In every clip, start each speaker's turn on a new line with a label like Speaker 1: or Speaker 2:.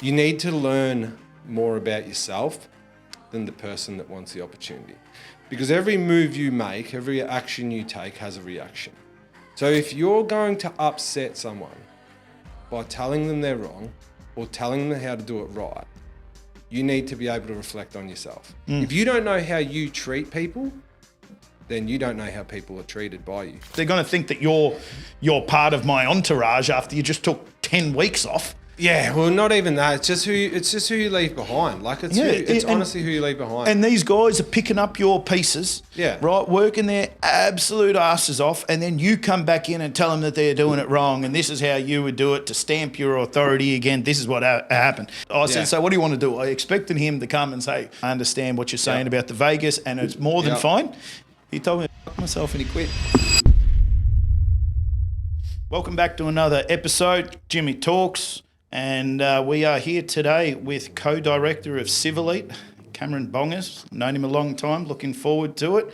Speaker 1: You need to learn more about yourself than the person that wants the opportunity. Because every move you make, every action you take has a reaction. So if you're going to upset someone by telling them they're wrong or telling them how to do it right, you need to be able to reflect on yourself. If you don't know how you treat people, then you don't know how people are treated by you.
Speaker 2: They're going to think that you're part of my entourage after you just took 10 weeks off.
Speaker 1: Yeah, well, not even that. It's just who you leave behind. Like it's honestly who you leave behind.
Speaker 2: And these guys are picking up your pieces, right, working their absolute asses off, and then you come back in and tell them that they're doing it wrong, and this is how you would do it to stamp your authority again. This is what happened. I said, so what do you want to do? I expected him to come and say, I understand what you're saying about the Vegas, and it's more than fine. He told me to fuck myself and he quit. Welcome back to another episode, Jimmy Talks. And we are here today with co-director of Civelite, Cameron Bongers. Known him a long time, looking forward to it.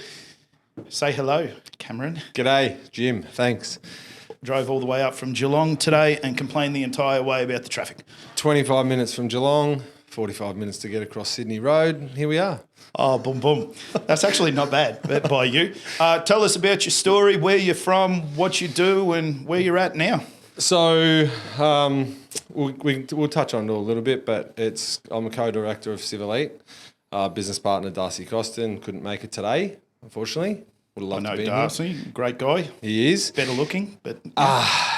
Speaker 2: Say hello, Cameron.
Speaker 1: G'day, Jim. Thanks.
Speaker 2: Drove all the way up from Geelong today and complained the entire way about the traffic.
Speaker 1: 25 minutes from Geelong, 45 minutes to get across Sydney Road. Here we are.
Speaker 2: Oh, boom, boom. That's actually not bad by you. Tell us about your story, where you're from, what you do, and where you're at now.
Speaker 1: So we'll touch on it a little bit, but I'm a co-director of Civelite. Business partner Darcy Costin couldn't make it today, unfortunately. Would have loved to be
Speaker 2: Darcy,
Speaker 1: here.
Speaker 2: Great guy.
Speaker 1: He is.
Speaker 2: Better looking, but...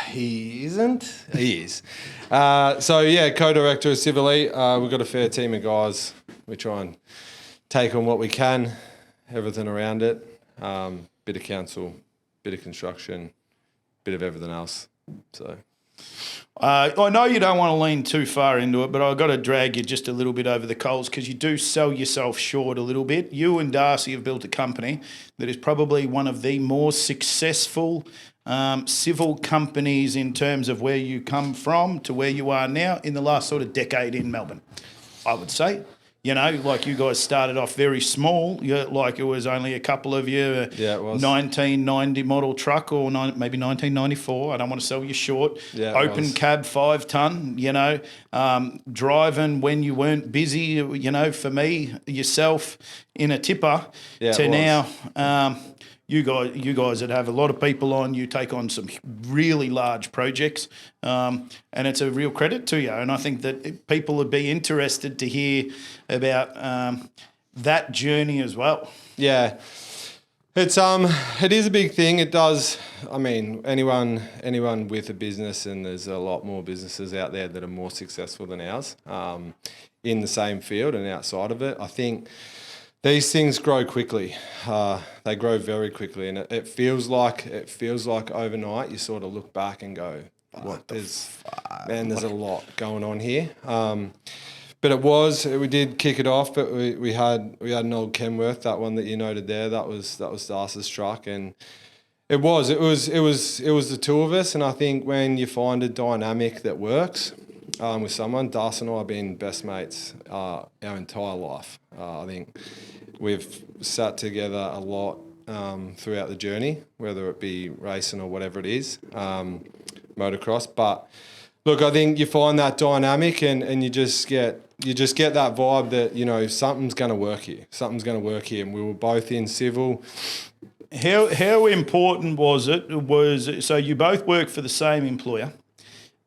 Speaker 1: He isn't. He is. Co-director of Civelite. We've got a fair team of guys. We try and take on what we can, everything around it. Bit of council, bit of construction, bit of everything else. So,
Speaker 2: I know you don't want to lean too far into it, but I've got to drag you just a little bit over the coals because you do sell yourself short a little bit. You and Darcy have built a company that is probably one of the more successful civil companies in terms of where you come from to where you are now in the last sort of decade in Melbourne, I would say. You know, like you guys started off very small, like it was only a couple of you, it was 1990 model truck or maybe 1994. I don't want to sell you short. Open cab, 5 ton, driving when you weren't busy, for me, yourself in a tipper to now. You guys that have a lot of people on, you take on some really large projects, and it's a real credit to you. And I think that people would be interested to hear about that journey as well. Yeah,
Speaker 1: it is a big thing. It does. I mean, anyone with a business, and there's a lot more businesses out there that are more successful than ours in the same field and outside of it. I think. These things grow quickly. They grow very quickly, and it feels like overnight. You sort of look back and go, there's a lot going on here. But we did kick it off. But we had an old Kenworth, that one that you noted there. That was Darcy's truck, and it was the two of us. And I think when you find a dynamic that works. With someone, Darcy and I have been best mates our entire life. I think we've sat together a lot throughout the journey, whether it be racing or whatever it is, motocross. But look, I think you find that dynamic, and you just get that vibe that something's going to work here. Something's going to work here, and we were both in civil.
Speaker 2: How important was it? So you both work for the same employer.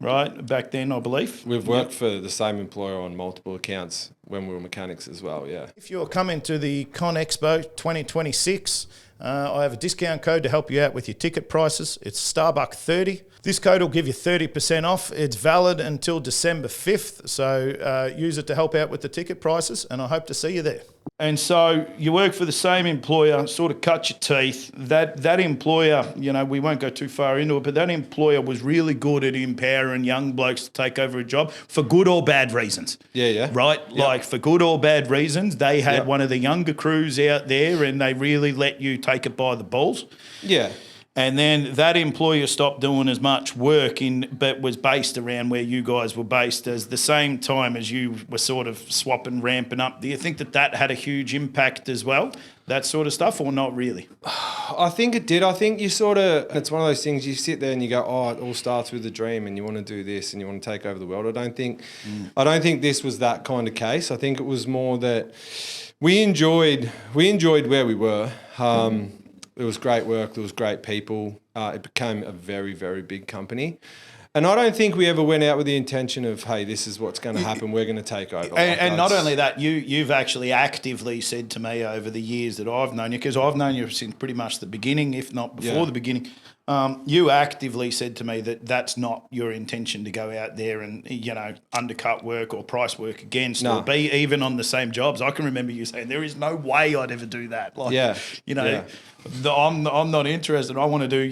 Speaker 2: Right, back then, I believe.
Speaker 1: We've worked for the same employer on multiple accounts when we were mechanics as well, yeah.
Speaker 2: If you're coming to the Con Expo 2026, I have a discount code to help you out with your ticket prices. It's Starbuck 30. This code will give you 30% off. It's valid until December 5th, so use it to help out with the ticket prices, and I hope to see you there. And so you work for the same employer, sort of cut your teeth. That employer, we won't go too far into it, but that employer was really good at empowering young blokes to take over a job for good or bad reasons.
Speaker 1: Yeah.
Speaker 2: Right? Yep. Like for good or bad reasons, they had one of the younger crews out there and they really let you take it by the balls.
Speaker 1: Yeah.
Speaker 2: And then that employer stopped doing as much work but was based around where you guys were based as the same time as you were sort of swapping, ramping up. Do you think that had a huge impact as well, that sort of stuff, or not really?
Speaker 1: I think it did. I think you sort of, it's one of those things you sit there and you go, oh, it all starts with a dream and you want to do this and you want to take over the world. I don't think this was that kind of case. I think it was more that we enjoyed where we were. It was great work. There was great people. It became a very, very big company. And I don't think we ever went out with the intention of, hey, this is what's going to happen. We're going to take over.
Speaker 2: And not only that, you've actually actively said to me over the years that I've known you, because I've known you since pretty much the beginning, if not before the beginning. You actively said to me that that's not your intention to go out there and, undercut work or price work against or be even on the same jobs. I can remember you saying, there is no way I'd ever do that. I'm not interested. I want to do,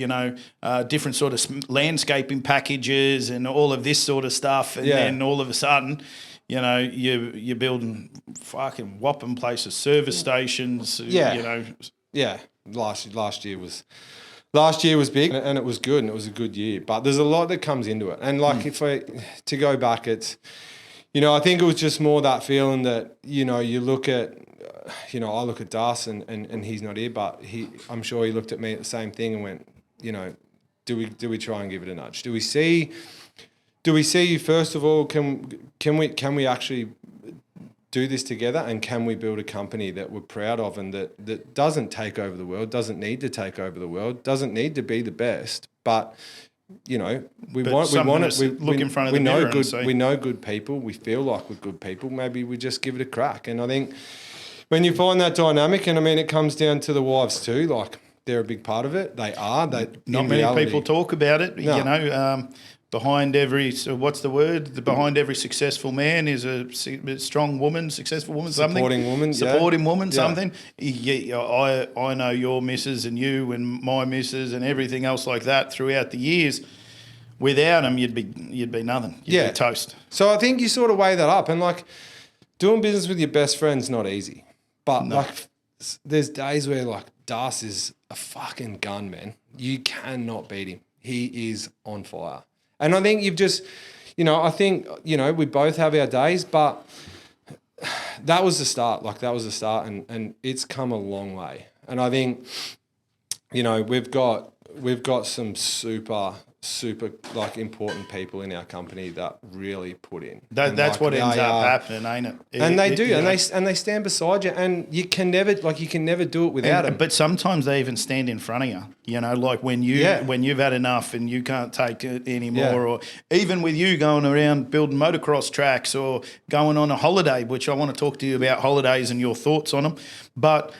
Speaker 2: different sort of landscaping packages and all of this sort of stuff. And then all of a sudden, you're building fucking whopping places, service stations,
Speaker 1: Yeah. Last year was big and it was good and it was a good year, but there's a lot that comes into it. And to go back, it's, I think it was just more that feeling that, you look at, I look at Das and he's not here, but I'm sure he looked at me at the same thing and went, do we try and give it a nudge? Do we see you first of all, can we actually do this together, and can we build a company that we're proud of and that doesn't take over the world, doesn't need to take over the world, doesn't need to be the best, but we want it. We
Speaker 2: look in front of the mirror and say,
Speaker 1: we know good people. We feel like we're good people. Maybe we just give it a crack. And I think when you find that dynamic, and I mean, it comes down to the wives too. Like they're a big part of it. They are.
Speaker 2: Not many people talk about it. No. Behind every successful man is a strong woman, successful woman,
Speaker 1: supporting
Speaker 2: woman, something. I know your missus and you and my missus and everything else like that throughout the years. Without them, you'd be nothing. You'd be toast.
Speaker 1: So I think you sort of weigh that up, and like doing business with your best friend's not easy. But like, there's days where like Das is a fucking gun, man. You cannot beat him. He is on fire. And I think you've just, we both have our days, but that was the start. Like that was the start, and it's come a long way. And I think, we've got some super like important people in our company that really put in.
Speaker 2: That's what ends up happening, ain't it?
Speaker 1: And they do, and they stand beside you, and you can never do it without them.
Speaker 2: But sometimes they even stand in front of you. Like when you've had enough and you can't take it anymore, or even with you going around building motocross tracks or going on a holiday, which I want to talk to you about holidays and your thoughts on them. But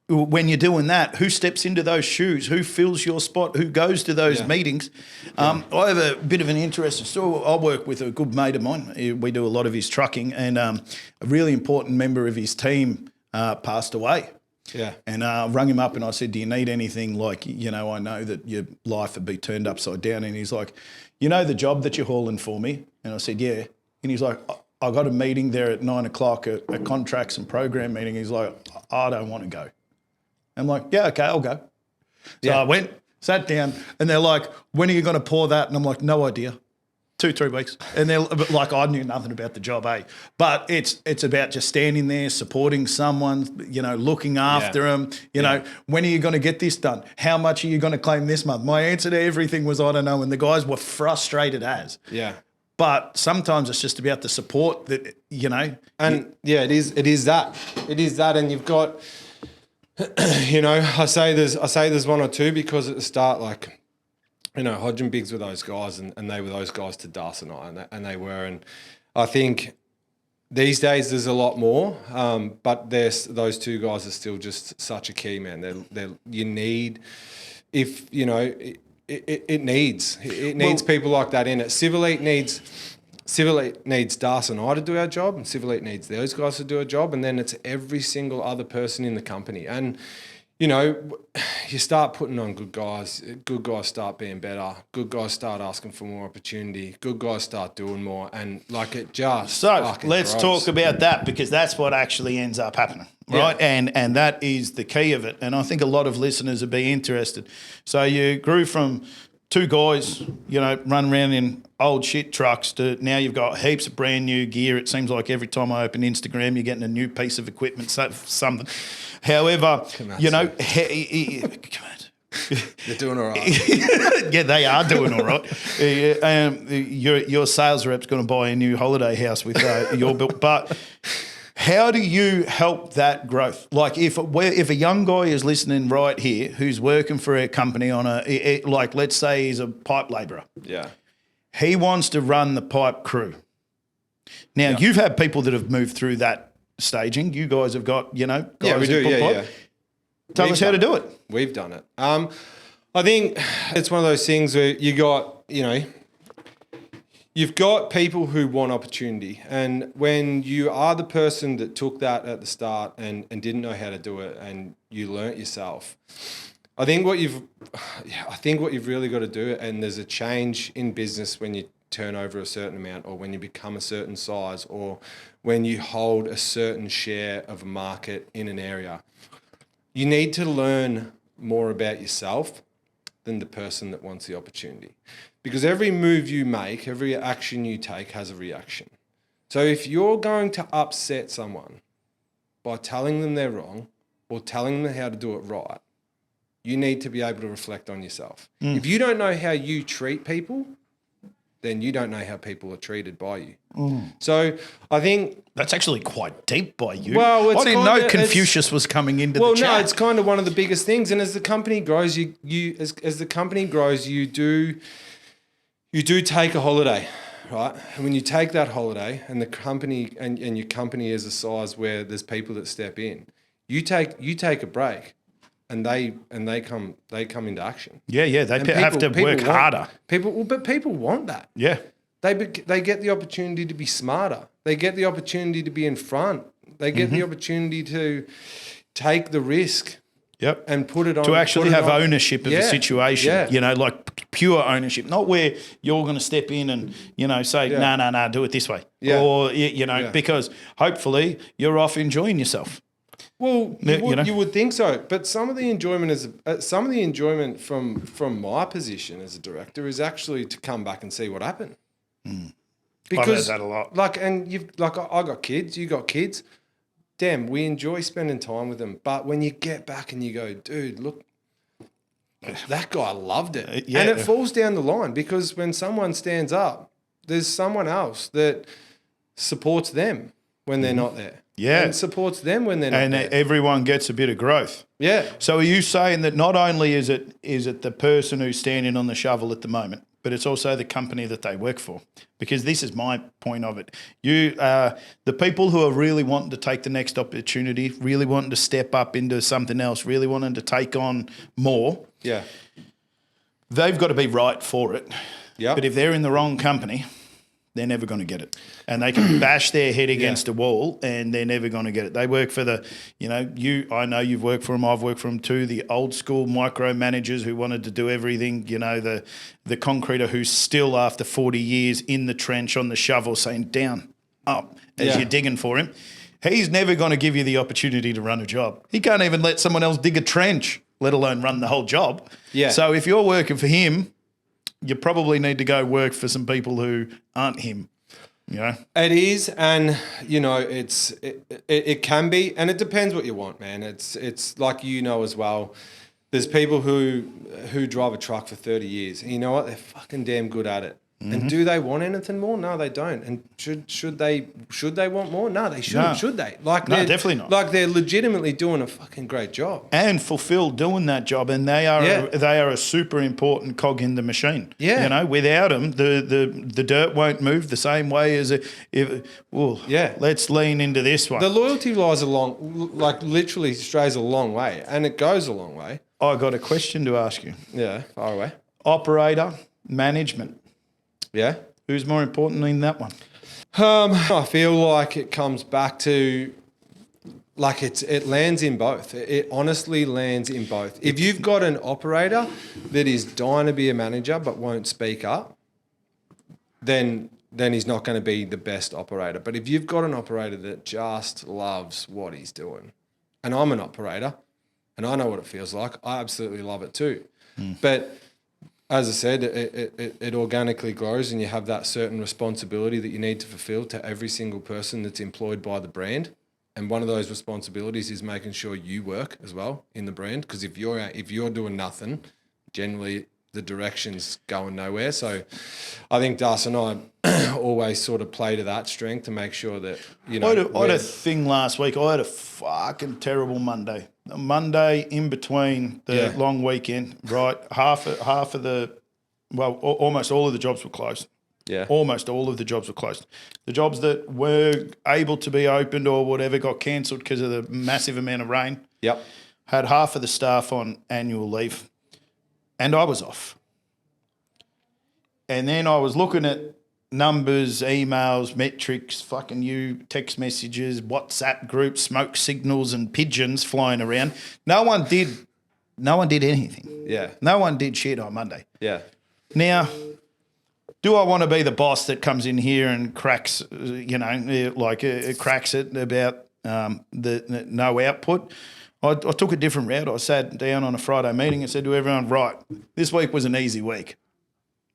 Speaker 2: when you're doing that, who steps into those shoes? Who fills your spot? Who goes to those meetings? I have a bit of an interesting story. I work with a good mate of mine. We do a lot of his trucking, and a really important member of his team passed away.
Speaker 1: Yeah.
Speaker 2: And I rung him up and I said, do you need anything? Like, I know that your life would be turned upside down. And he's like, the job that you're hauling for me? And I said, yeah. And he's like, I got a meeting there at 9 o'clock, a contracts and program meeting. He's like, I don't want to go. I'm like, yeah, okay, I'll go. So I went, sat down, and they're like, when are you going to pour that? And I'm like, no idea. 2-3 weeks. And they're like, I knew nothing about the job, eh? But it's about just standing there, supporting someone, looking after them. When are you going to get this done? How much are you going to claim this month? My answer to everything was, I don't know. And the guys were frustrated as.
Speaker 1: Yeah.
Speaker 2: But sometimes it's just about the support that,
Speaker 1: And it is that. It is that. And you've got... I say there's one or two, because at the start, like, Hodge and Biggs were those guys, and they were those guys to Das and I, and they were. And I think these days there's a lot more, but those two guys are still just such a key, man. You need, if it needs people like that in it. Civelite needs Das and I to do our job, and Civelite needs those guys to do a job, and then it's every single other person in the company. And, you know, you start putting on good guys start being better, good guys start asking for more opportunity, good guys start doing more, and like it just
Speaker 2: So let's
Speaker 1: grows.
Speaker 2: talk about that, because that's what actually ends up happening, right?
Speaker 1: Yeah.
Speaker 2: And that is the key of it. And I think a lot of listeners would be interested. So you grew from 2 guys, you know, run around in old shit trucks to now you've got heaps of brand new gear. It seems like every time I open Instagram, you're getting a new piece of equipment, something. However, you know, come on.
Speaker 1: They're doing all right.
Speaker 2: Yeah, they are doing all right. Your sales rep's going to buy a new holiday house with your build. But how do you help that growth? Like if a young guy is listening right here who's working for a company on like let's say he's a pipe labourer.
Speaker 1: Yeah.
Speaker 2: He wants to run the pipe crew. Now, you've had people that have moved through that staging. You guys have got, you know, guys
Speaker 1: Yeah, we do. Yeah.
Speaker 2: Tell us how to do it.
Speaker 1: We've done it. I think it's one of those things where you've got people who want opportunity. And when you are the person that took that at the start and didn't know how to do it and you learnt yourself, I think what you've really got to do, and there's a change in business when you turn over a certain amount or when you become a certain size or when you hold a certain share of a market in an area, you need to learn more about yourself than the person that wants the opportunity. Because every move you make, every action you take has a reaction. So if you're going to upset someone by telling them they're wrong or telling them how to do it right, you need to be able to reflect on yourself. If you don't know how you treat people, then you don't know how people are treated by you. So I think
Speaker 2: that's actually quite deep by you.
Speaker 1: Well,
Speaker 2: I didn't know Confucius was coming into the chat.
Speaker 1: Well, no, it's kind of one of the biggest things. And as the company grows, as the company grows, you do take a holiday, right? And when you take that holiday, and the company and your company is a size where there's people that step in, you take a break. And they come into action.
Speaker 2: Yeah, they have to work harder.
Speaker 1: But people want that.
Speaker 2: Yeah,
Speaker 1: they get the opportunity to be smarter. They get the opportunity to be in front. They get the opportunity to take the risk.
Speaker 2: Yep.
Speaker 1: And put it on.
Speaker 2: To actually have ownership of the situation.
Speaker 1: Yeah.
Speaker 2: You know, like pure ownership, not where you're going to step in and, you know, say, no, do it this way.
Speaker 1: Yeah.
Speaker 2: Or, you know, because hopefully you're off enjoying yourself.
Speaker 1: Well, you would think so, but some of the enjoyment from my position as a director is actually to come back and see what happened.
Speaker 2: Because I've heard that a lot.
Speaker 1: I got kids, you got kids. Damn, we enjoy spending time with them, but when you get back and you go, dude, look, that guy loved it, and it falls down the line because when someone stands up, there's someone else that supports them when they're not there.
Speaker 2: Yeah.
Speaker 1: And supports them when they're not there.
Speaker 2: And everyone gets a bit of growth.
Speaker 1: Yeah.
Speaker 2: So are you saying that not only is it the person who's standing on the shovel at the moment, but it's also the company that they work for? Because this is my point of it. The people who are really wanting to take the next opportunity, really wanting to step up into something else, really wanting to take on more, they've got to be right for it. Yeah. But if they're in the wrong company, they're never going to get it. And they can bash their head against a wall and they're never going to get it. They work for I know you've worked for them, I've worked for them too, the old school micromanagers who wanted to do everything, you know, the concreter who's still after 40 years in the trench on the shovel saying down, up, as you're digging for him. He's never going to give you the opportunity to run a job. He can't even let someone else dig a trench, let alone run the whole job. Yeah. So if you're working for him, you probably need to go work for some people who aren't him, you know?
Speaker 1: It is, and, you know, it can be, and it depends what you want, man. It's like, you know, as well, there's people who drive a truck for 30 years, and you know what? They're fucking damn good at it. Mm-hmm. And do they want anything more? No, they don't. And should they want more? No, they shouldn't. No. Should they? No,
Speaker 2: definitely not.
Speaker 1: Like they're legitimately doing a fucking great job
Speaker 2: and fulfilled doing that job, and they are a super important cog in the machine. Yeah, you know, without them, the dirt won't move the same way as let's lean into this one.
Speaker 1: The loyalty lies literally strays a long way, and it goes a long way.
Speaker 2: I got a question to ask you.
Speaker 1: Yeah, far away.
Speaker 2: Operator, management.
Speaker 1: Yeah.
Speaker 2: Who's more important in that one?
Speaker 1: I feel like it comes back to like it lands in both. It honestly lands in both. If you've got an operator that is dying to be a manager but won't speak up, then he's not going to be the best operator. But if you've got an operator that just loves what he's doing, and I'm an operator, and I know what it feels like, I absolutely love it too. But as I said, it organically grows, and you have that certain responsibility that you need to fulfill to every single person that's employed by the brand. And one of those responsibilities is making sure you work as well in the brand, because if you're doing nothing, generally the direction's going nowhere. So I think Das and I always sort of play to that strength to make sure that, you know.
Speaker 2: I had a thing last week. I had a fucking terrible Monday. A Monday in between the long weekend, right? Half of the, well, almost all of the jobs were closed.
Speaker 1: Yeah.
Speaker 2: Almost all of the jobs were closed. The jobs that were able to be opened or whatever got cancelled because of the massive amount of rain.
Speaker 1: Yep.
Speaker 2: Had half of the staff on annual leave, and I was off. And then I was looking at numbers, emails, metrics, text messages, WhatsApp groups, smoke signals and pigeons flying around. No one did anything.
Speaker 1: Yeah.
Speaker 2: No one did shit on Monday.
Speaker 1: Yeah.
Speaker 2: Now, do I want to be the boss that comes in here and cracks, cracks it about the no output? I took a different route. I sat down on a Friday meeting and said to everyone, right, this week was an easy week.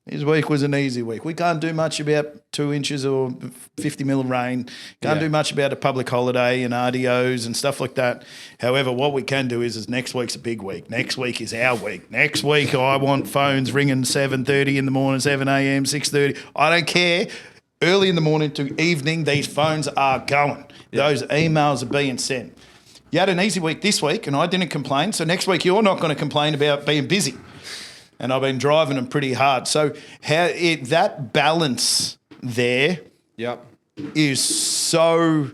Speaker 2: This week was an easy week. We can't do much about 2 inches or 50 mil of rain. Can't do much about a public holiday and RDOs and stuff like that. However, what we can do is next week's a big week. Next week is our week. Next week I want phones ringing 7:30 in the morning, 7 a.m., 6:30. I don't care. Early in the morning to evening, these phones are going. Yeah. Those emails are being sent. You had an easy week this week and I didn't complain. So next week you're not going to complain about being busy. And I've been driving them pretty hard. So that balance there is so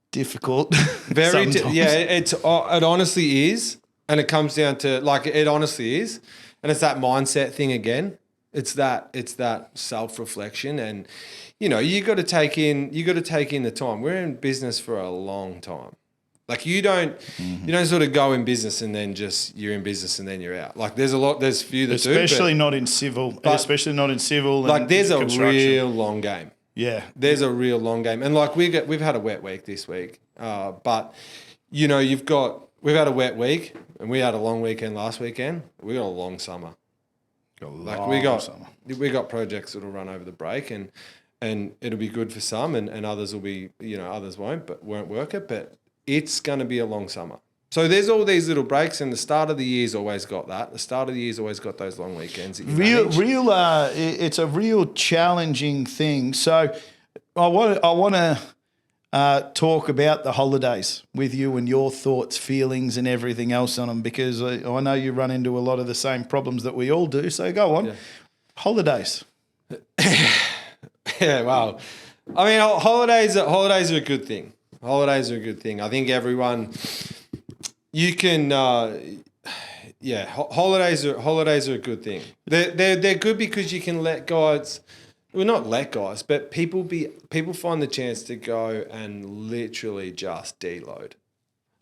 Speaker 2: difficult.
Speaker 1: It honestly is. And it comes down to, like, it honestly is. And it's that mindset thing again. It's that self-reflection, and you know, you got to take in the time. We're in business for a long time. Like you don't sort of go in business and then just you're in business and then you're out. Like there's few that do,
Speaker 2: especially not in civil.
Speaker 1: Like there's a real long game.
Speaker 2: Yeah,
Speaker 1: there's a real long game, and like we've had a wet week this week, but you know we've had a wet week and we had a long weekend last weekend. We got a long summer. We got projects that'll run over the break and it'll be good for some and others will be, you know, others won't work it, but it's going to be a long summer. So there's all these little breaks, and the start of the year's always got that. The start of the year's always got those long weekends that you manage.
Speaker 2: It's a real challenging thing. So I want to talk about the holidays with you and your thoughts, feelings, and everything else on them, because I know you run into a lot of the same problems that we all do. So go on. Yeah. Holidays.
Speaker 1: Yeah, well, I mean, holidays are a good thing. Holidays are a good thing. I think everyone, you can, holidays are a good thing. They're good because you can let guys, well, not let guys, but people find the chance to go and literally just deload.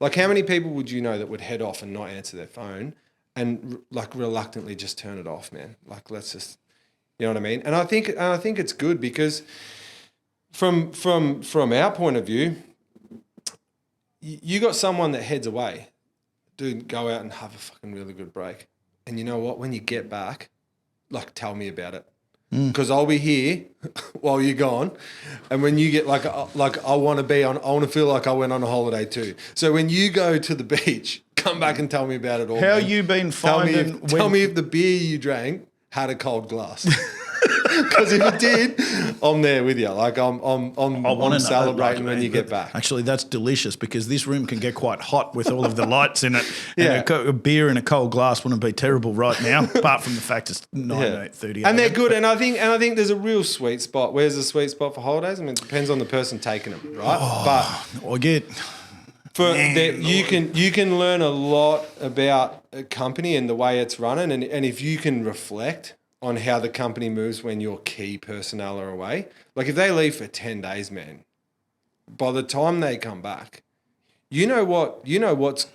Speaker 1: Like how many people would you know that would head off and not answer their phone and like reluctantly just turn it off, man? Like let's just, you know what I mean? And I think it's good because from our point of view, you got someone that heads away, dude, go out and have a fucking really good break. And you know what? When you get back, like, tell me about it. Because I'll be here while you're gone. And when you get I want to feel like I went on a holiday too. So when you go to the beach, come back and tell me about it all.
Speaker 2: How you been finding?
Speaker 1: Tell me if the beer you drank had a cold glass. Because if it did, I'm there with you. Like I'm celebrating when you get back.
Speaker 2: Actually, that's delicious because this room can get quite hot with all of the lights in it. Yeah, and a beer in a cold glass wouldn't be terrible right now, apart from the fact it's 9:30.
Speaker 1: And they're good. And I think there's a real sweet spot. Where's the sweet spot for holidays? I mean, it depends on the person taking them, right? You can learn a lot about a company and the way it's running, and if you can reflect on how the company moves when your key personnel are away. Like if they leave for 10 days, man, by the time they come back, you know what's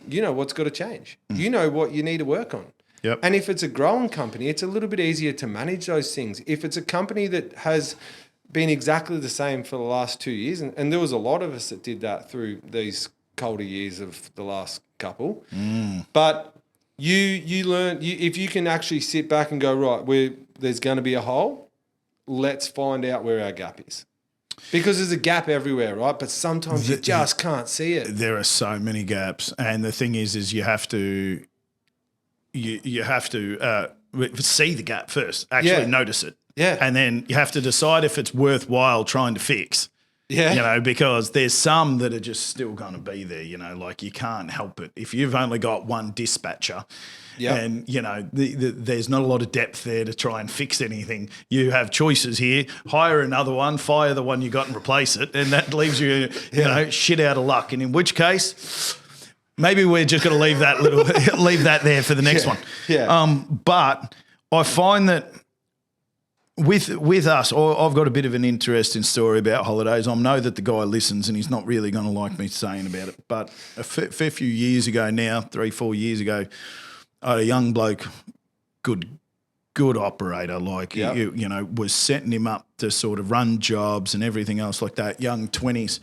Speaker 1: got to change. You know what you need to work on.
Speaker 2: Yep.
Speaker 1: And if it's a growing company, it's a little bit easier to manage those things. If it's a company that has been exactly the same for the last 2 years, and there was a lot of us that did that through these colder years of the last couple. But you learn, if you can actually sit back and go, right, there's going to be a hole, let's find out where our gap is. Because there's a gap everywhere, right? But sometimes you just can't see it.
Speaker 2: There are so many gaps. And the thing is you have to see the gap first, actually notice it.
Speaker 1: Yeah.
Speaker 2: And then you have to decide if it's worthwhile trying to fix.
Speaker 1: Yeah.
Speaker 2: You know, because there's some that are just still going to be there, you know, like you can't help it. If you've only got one dispatcher and, you know, there's not a lot of depth there to try and fix anything, you have choices here. Hire another one, fire the one you got and replace it. And that leaves you, you know, shit out of luck. And in which case, maybe we're just going to leave that there for the next one.
Speaker 1: Yeah.
Speaker 2: But I find that with us, I've got a bit of an interesting story about holidays. I know that the guy listens and he's not really going to like me saying about it. But a fair few years ago now, 3-4 years ago, I had a young bloke, good operator, like, you know, was setting him up to sort of run jobs and everything else like that, young 20s.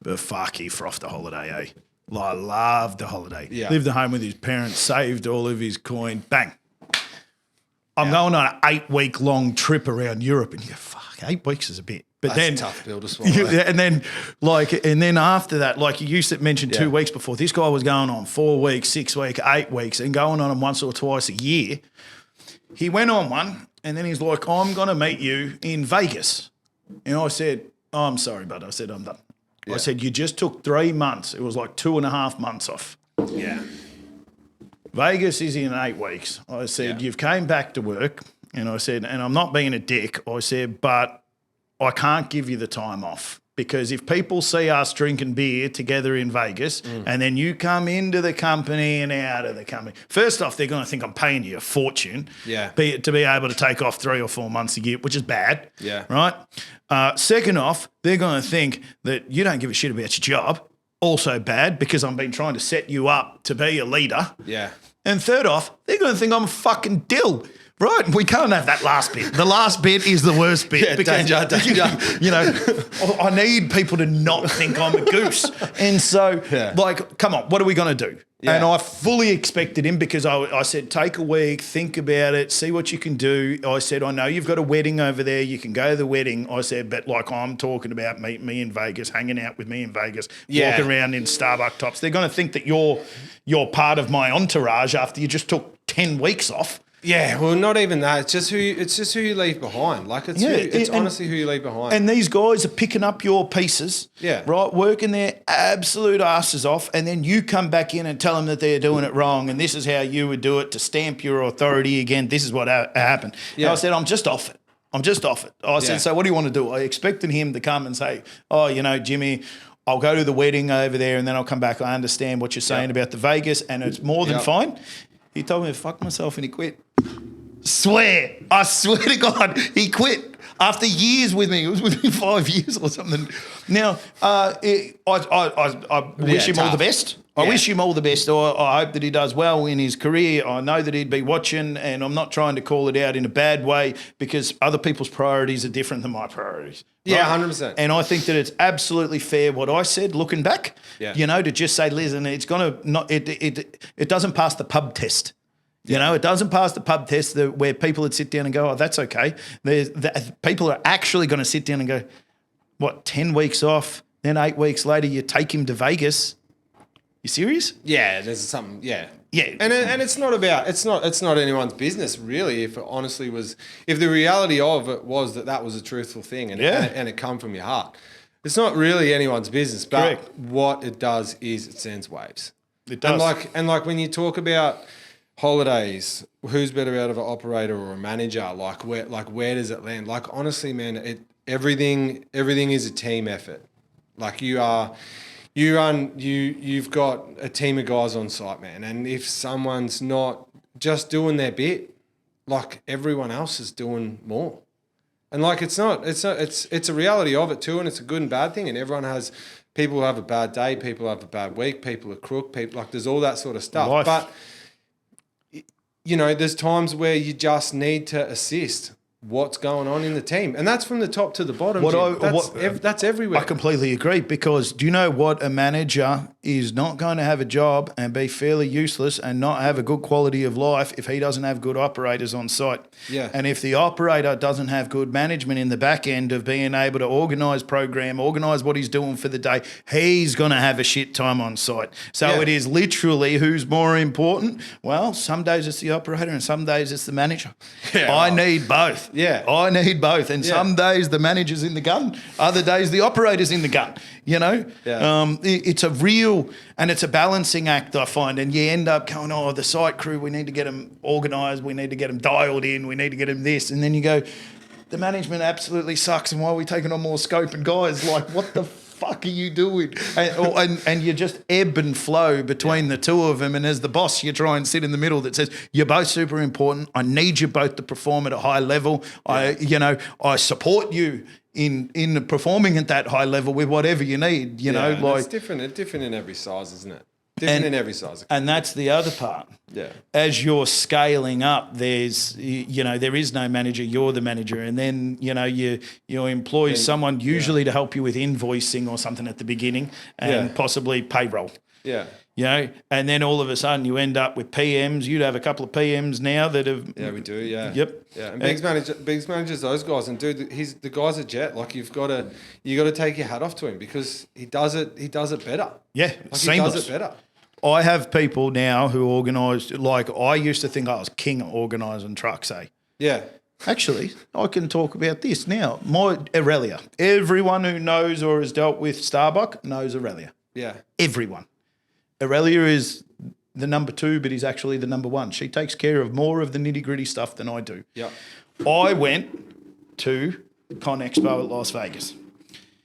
Speaker 2: But fuck, he frothed the holiday, eh? I loved the holiday. Yeah. Lived at home with his parents, saved all of his coin, bang. I'm going on an 8-week-long trip around Europe, and you go, fuck, 8 weeks is a bit. But
Speaker 1: That's
Speaker 2: then
Speaker 1: a tough bill to swallow.
Speaker 2: And then after that, like you mentioned 2 weeks before, this guy was going on 4 weeks, 6 weeks, 8 weeks, and going on them once or twice a year. He went on one, and then he's like, I'm going to meet you in Vegas. And I said, oh, I'm sorry, bud. I said, I'm done. Yeah. I said, you just took 3 months. It was like 2.5 months off.
Speaker 1: Yeah.
Speaker 2: Vegas is in 8 weeks. I said, you've came back to work. And I said, and I'm not being a dick. I said, but I can't give you the time off, because if people see us drinking beer together in Vegas and then you come into the company and out of the company, first off, they're going to think I'm paying you a fortune to be able to take off 3 or 4 months a year, which is bad. Yeah. Right? Second off, they're going to think that you don't give a shit about your job. Also bad, because I've been trying to set you up to be a leader. Yeah. And third off, they're going to think I'm a fucking dill. Right, we can't have that last bit. The last bit is the worst bit. Because, danger. You know, I need people to not think I'm a goose. And so, like, come on, what are we going to do? Yeah. And I fully expected him, because I said, take a week, think about it, see what you can do. I said, I know you've got a wedding over there. You can go to the wedding. I said, but like, I'm talking about meeting me in Vegas, hanging out with me in Vegas, walking around in Starbucks tops. They're going to think that you're part of my entourage after you just took 10 weeks off.
Speaker 1: Yeah, well, not even that. It's just who you leave behind. Like, it's honestly who you leave behind.
Speaker 2: And these guys are picking up your pieces, right, working their absolute asses off, and then you come back in and tell them that they're doing it wrong, and this is how you would do it to stamp your authority again. This is what happened. Yeah. And I said, I'm just off it. I said, so what do you want to do? I expected him to come and say, oh, you know, Jimmy, I'll go to the wedding over there and then I'll come back. I understand what you're saying about the Vegas, and it's more than fine. He told me to fuck myself and he quit. I swear to God, he quit after years with me. It was with me 5 years or something. Now, I wish him all the best. I wish him all the best. I hope that he does well in his career. I know that he'd be watching, and I'm not trying to call it out in a bad way, because other people's priorities are different than my priorities.
Speaker 1: Yeah, 100%.
Speaker 2: And I think that it's absolutely fair what I said, looking back, you know, to just say, listen, it's going to not, it doesn't pass the pub test. You know, it doesn't pass the pub test where people would sit down and go, oh, that's okay. People are actually going to sit down and go, what, 10 weeks off, then 8 weeks later you take him to Vegas. You serious?
Speaker 1: Yeah, there's something, yeah. And it's not anyone's business, really, if it honestly was, if the reality of it was that was a truthful thing and it come from your heart. It's not really anyone's business, but what it does is it sends waves. It does. And like when you talk about holidays, who's better out of an operator or a manager? Like where does it land? Like, honestly, man, everything is a team effort. Like you've got a team of guys on site, man. And if someone's not just doing their bit, like, everyone else is doing more. And like, it's a reality of it too, and it's a good and bad thing. And everyone has People have a bad day, people have a bad week, people are crook, people like there's all that sort of stuff.
Speaker 2: Life.
Speaker 1: But you know, there's times where you just need to assist what's going on in the team, and that's from the top to the bottom. That's everywhere.
Speaker 2: I completely agree, because do you know what? A manager is not going to have a job and be fairly useless and not have a good quality of life if he doesn't have good operators on site.
Speaker 1: Yeah.
Speaker 2: And if the operator doesn't have good management in the back end of being able to organise program, organise what he's doing for the day, he's going to have a shit time on site. So it is literally who's more important? Well, some days it's the operator and some days it's the manager.
Speaker 1: Yeah,
Speaker 2: I need both.
Speaker 1: Yeah.
Speaker 2: I need both. And some days the manager's in the gun, other days the operator's in the gun, you know?
Speaker 1: Yeah.
Speaker 2: It's a real, and it's a balancing act, I find. And you end up going, oh, the site crew, we need to get them organised, we need to get them dialed in, we need to get them this. And then you go, the management absolutely sucks, and why are we taking on more scope and guys? Like, what the fuck are you doing? And you just ebb and flow between the two of them. And as the boss, you try and sit in the middle that says, you're both super important. I need you both to perform at a high level.
Speaker 1: Yeah.
Speaker 2: I support you in performing at that high level with whatever you need, you know. Like,
Speaker 1: it's different in every size, isn't it? Different in every size.
Speaker 2: And that's the other part.
Speaker 1: Yeah.
Speaker 2: As you're scaling up, there is no manager, you're the manager. And then, you employ someone usually to help you with invoicing or something at the beginning and possibly payroll.
Speaker 1: Yeah.
Speaker 2: And then all of a sudden you end up with PMs. You'd have a couple of PMs now that have...
Speaker 1: Yeah, we do, yeah.
Speaker 2: Yep.
Speaker 1: Yeah, and Biggs manages those guys. And dude, the guy's a jet. Like, you got to take your hat off to him, because he does it better.
Speaker 2: Yeah,
Speaker 1: like
Speaker 2: seamless.
Speaker 1: He does it better.
Speaker 2: I have people now who organise, like I used to think I was king at organising trucks, eh?
Speaker 1: Yeah.
Speaker 2: Actually, I can talk about this now. My Aurelia. Everyone who knows or has dealt with Starbuck knows Aurelia.
Speaker 1: Yeah.
Speaker 2: Everyone. Aurelia is the number 2, but is actually the number 1. She takes care of more of the nitty-gritty stuff than I do.
Speaker 1: Yeah.
Speaker 2: I went to Con Expo at Las Vegas.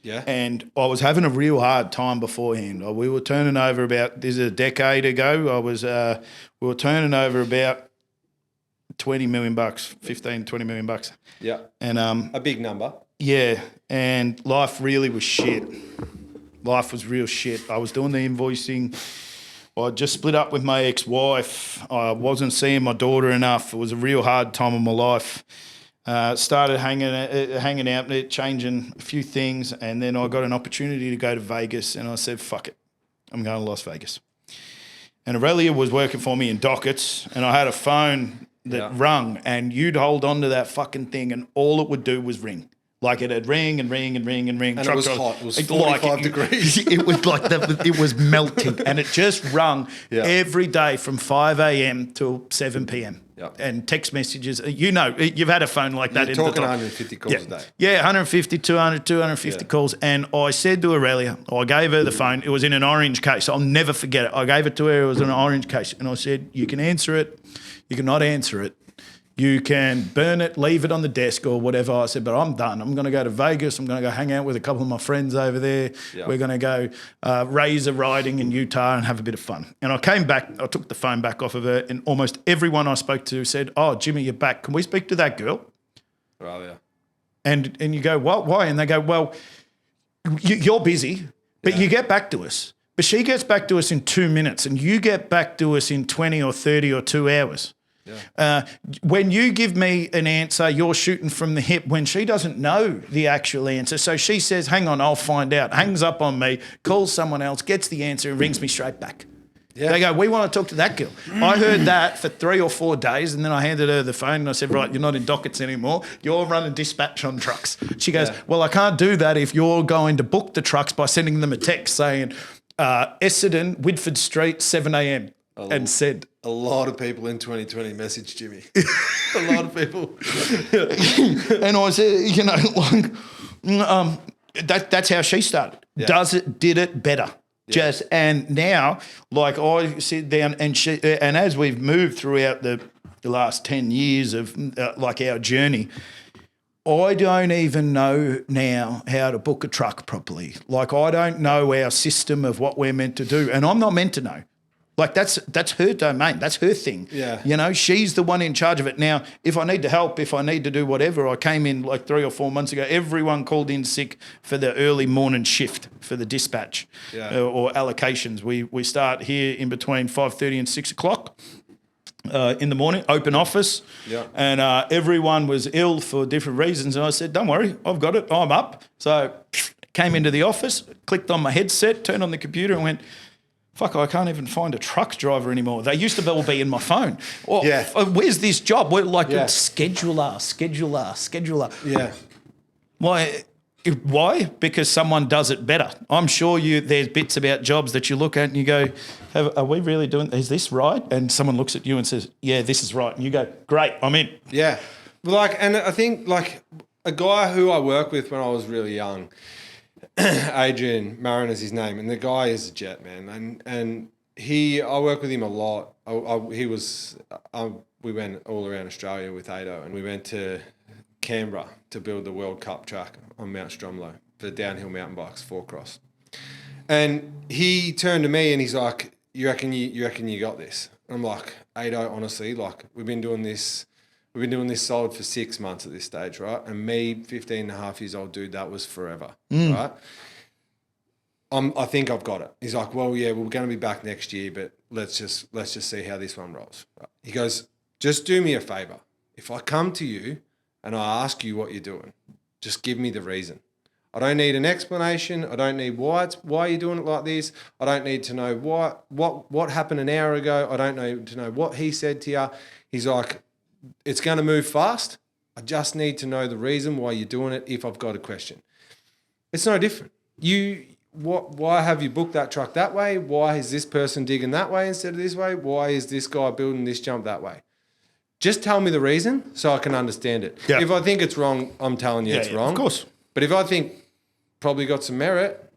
Speaker 1: Yeah.
Speaker 2: And I was having a real hard time beforehand. We were turning over this is a decade ago. We were turning over about $20 million, 15, $20 million.
Speaker 1: Yeah.
Speaker 2: And
Speaker 1: a big number.
Speaker 2: Yeah. And life really was shit. Life was real shit. I was doing the invoicing. I just split up with my ex-wife. I wasn't seeing my daughter enough. It was a real hard time of my life. Started hanging out, changing a few things, and then I got an opportunity to go to Vegas, and I said, fuck it, I'm going to Las Vegas. And Aurelia was working for me in dockets, and I had a phone that rung, and you'd hold on to that fucking thing, and all it would do was ring. Like, it'd ring and ring and ring and ring.
Speaker 1: And it was hot. It was 45 degrees.
Speaker 2: It was like it was melting, and it just rung every day from 5 a.m. till 7 p.m.
Speaker 1: Yep.
Speaker 2: And text messages. You've had a phone like that.
Speaker 1: You're talking 150 calls a day.
Speaker 2: Yeah, 150, 200, 250 calls. And I said to Aurelia, I gave her the phone. It was in an orange case. I'll never forget it. I gave it to her. It was in an orange case. And I said, you can answer it. You can not answer it. You can burn it, leave it on the desk or whatever. I said, but I'm done. I'm going to go to Vegas. I'm going to go hang out with a couple of my friends over there. Yep. We're going to go razor riding in Utah and have a bit of fun. And I came back. I took the phone back off of her, and almost everyone I spoke to said, oh, Jimmy, you're back. Can we speak to that girl?
Speaker 1: Oh, yeah.
Speaker 2: And you go, what? Why? And they go, well, you're busy, but you get back to us. But she gets back to us in 2 minutes, and you get back to us in 20 or 30 or 2 hours. Yeah. When you give me an answer, you're shooting from the hip when she doesn't know the actual answer. So she says, hang on, I'll find out, hangs up on me, calls someone else, gets the answer and rings me straight back. Yeah. They go, we want to talk to that girl. I heard that for 3 or 4 days, and then I handed her the phone and I said, right, you're not in dockets anymore. You're running dispatch on trucks. She goes, well, I can't do that if you're going to book the trucks by sending them a text saying, Essendon, Whitford Street, 7 a.m. And said...
Speaker 1: A lot of people in 2020 messaged Jimmy. A lot of people.
Speaker 2: And I said, that's how she started. Yeah. Did it better. Yeah. And now, like, I sit down and as we've moved throughout the last 10 years of like our journey, I don't even know now how to book a truck properly. Like, I don't know our system of what we're meant to do, and I'm not meant to know. Like that's her domain. That's her thing.
Speaker 1: Yeah.
Speaker 2: You know, she's the one in charge of it. Now, if I need to help, if I need to do whatever, I came in like 3 or 4 months ago, everyone called in sick for the early morning shift for the dispatch or allocations. We start here in between 5:30 and 6 o'clock. In the morning, open office, and everyone was ill for different reasons. And I said, don't worry, I've got it, I'm up. So came into the office, clicked on my headset, turned on the computer and went, fuck, I can't even find a truck driver anymore. They used to all be in my phone. Well, where's this job? We're like scheduler.
Speaker 1: Yeah.
Speaker 2: Why? Because someone does it better. I'm sure there's bits about jobs that you look at and you go, are we really doing, is this right? And someone looks at you and says, yeah, this is right. And you go, great, I'm in.
Speaker 1: Yeah. Like, and I think like a guy who I worked with when I was really young, Adrian Marin is his name, and the guy is a jet, man. And I work with him a lot. We went all around Australia with Ado, and we went to Canberra to build the World Cup track on Mount Stromlo for downhill mountain bikes, 4-cross. And he turned to me and he's like, you reckon you got this? And I'm like, Ado, honestly, like we've been doing this solid for 6 months at this stage, right? And me, 15 and a half years old dude, that was forever, right? I think I've got it. He's like, well, yeah, we're going to be back next year, but let's just see how this one rolls. Right? He goes, just do me a favor. If I come to you and I ask you what you're doing, just give me the reason. I don't need an explanation. I don't need why you're doing it like this. I don't need to know what happened an hour ago. I don't need to know what he said to you. He's like, it's going to move fast. I just need to know the reason why you're doing it if I've got a question. It's no different. Why have you booked that truck that way? Why is this person digging that way instead of this way? Why is this guy building this jump that way? Just tell me the reason so I can understand it. Yeah. If I think it's wrong, I'm telling you it's wrong.
Speaker 2: Of course.
Speaker 1: But if I think probably got some merit,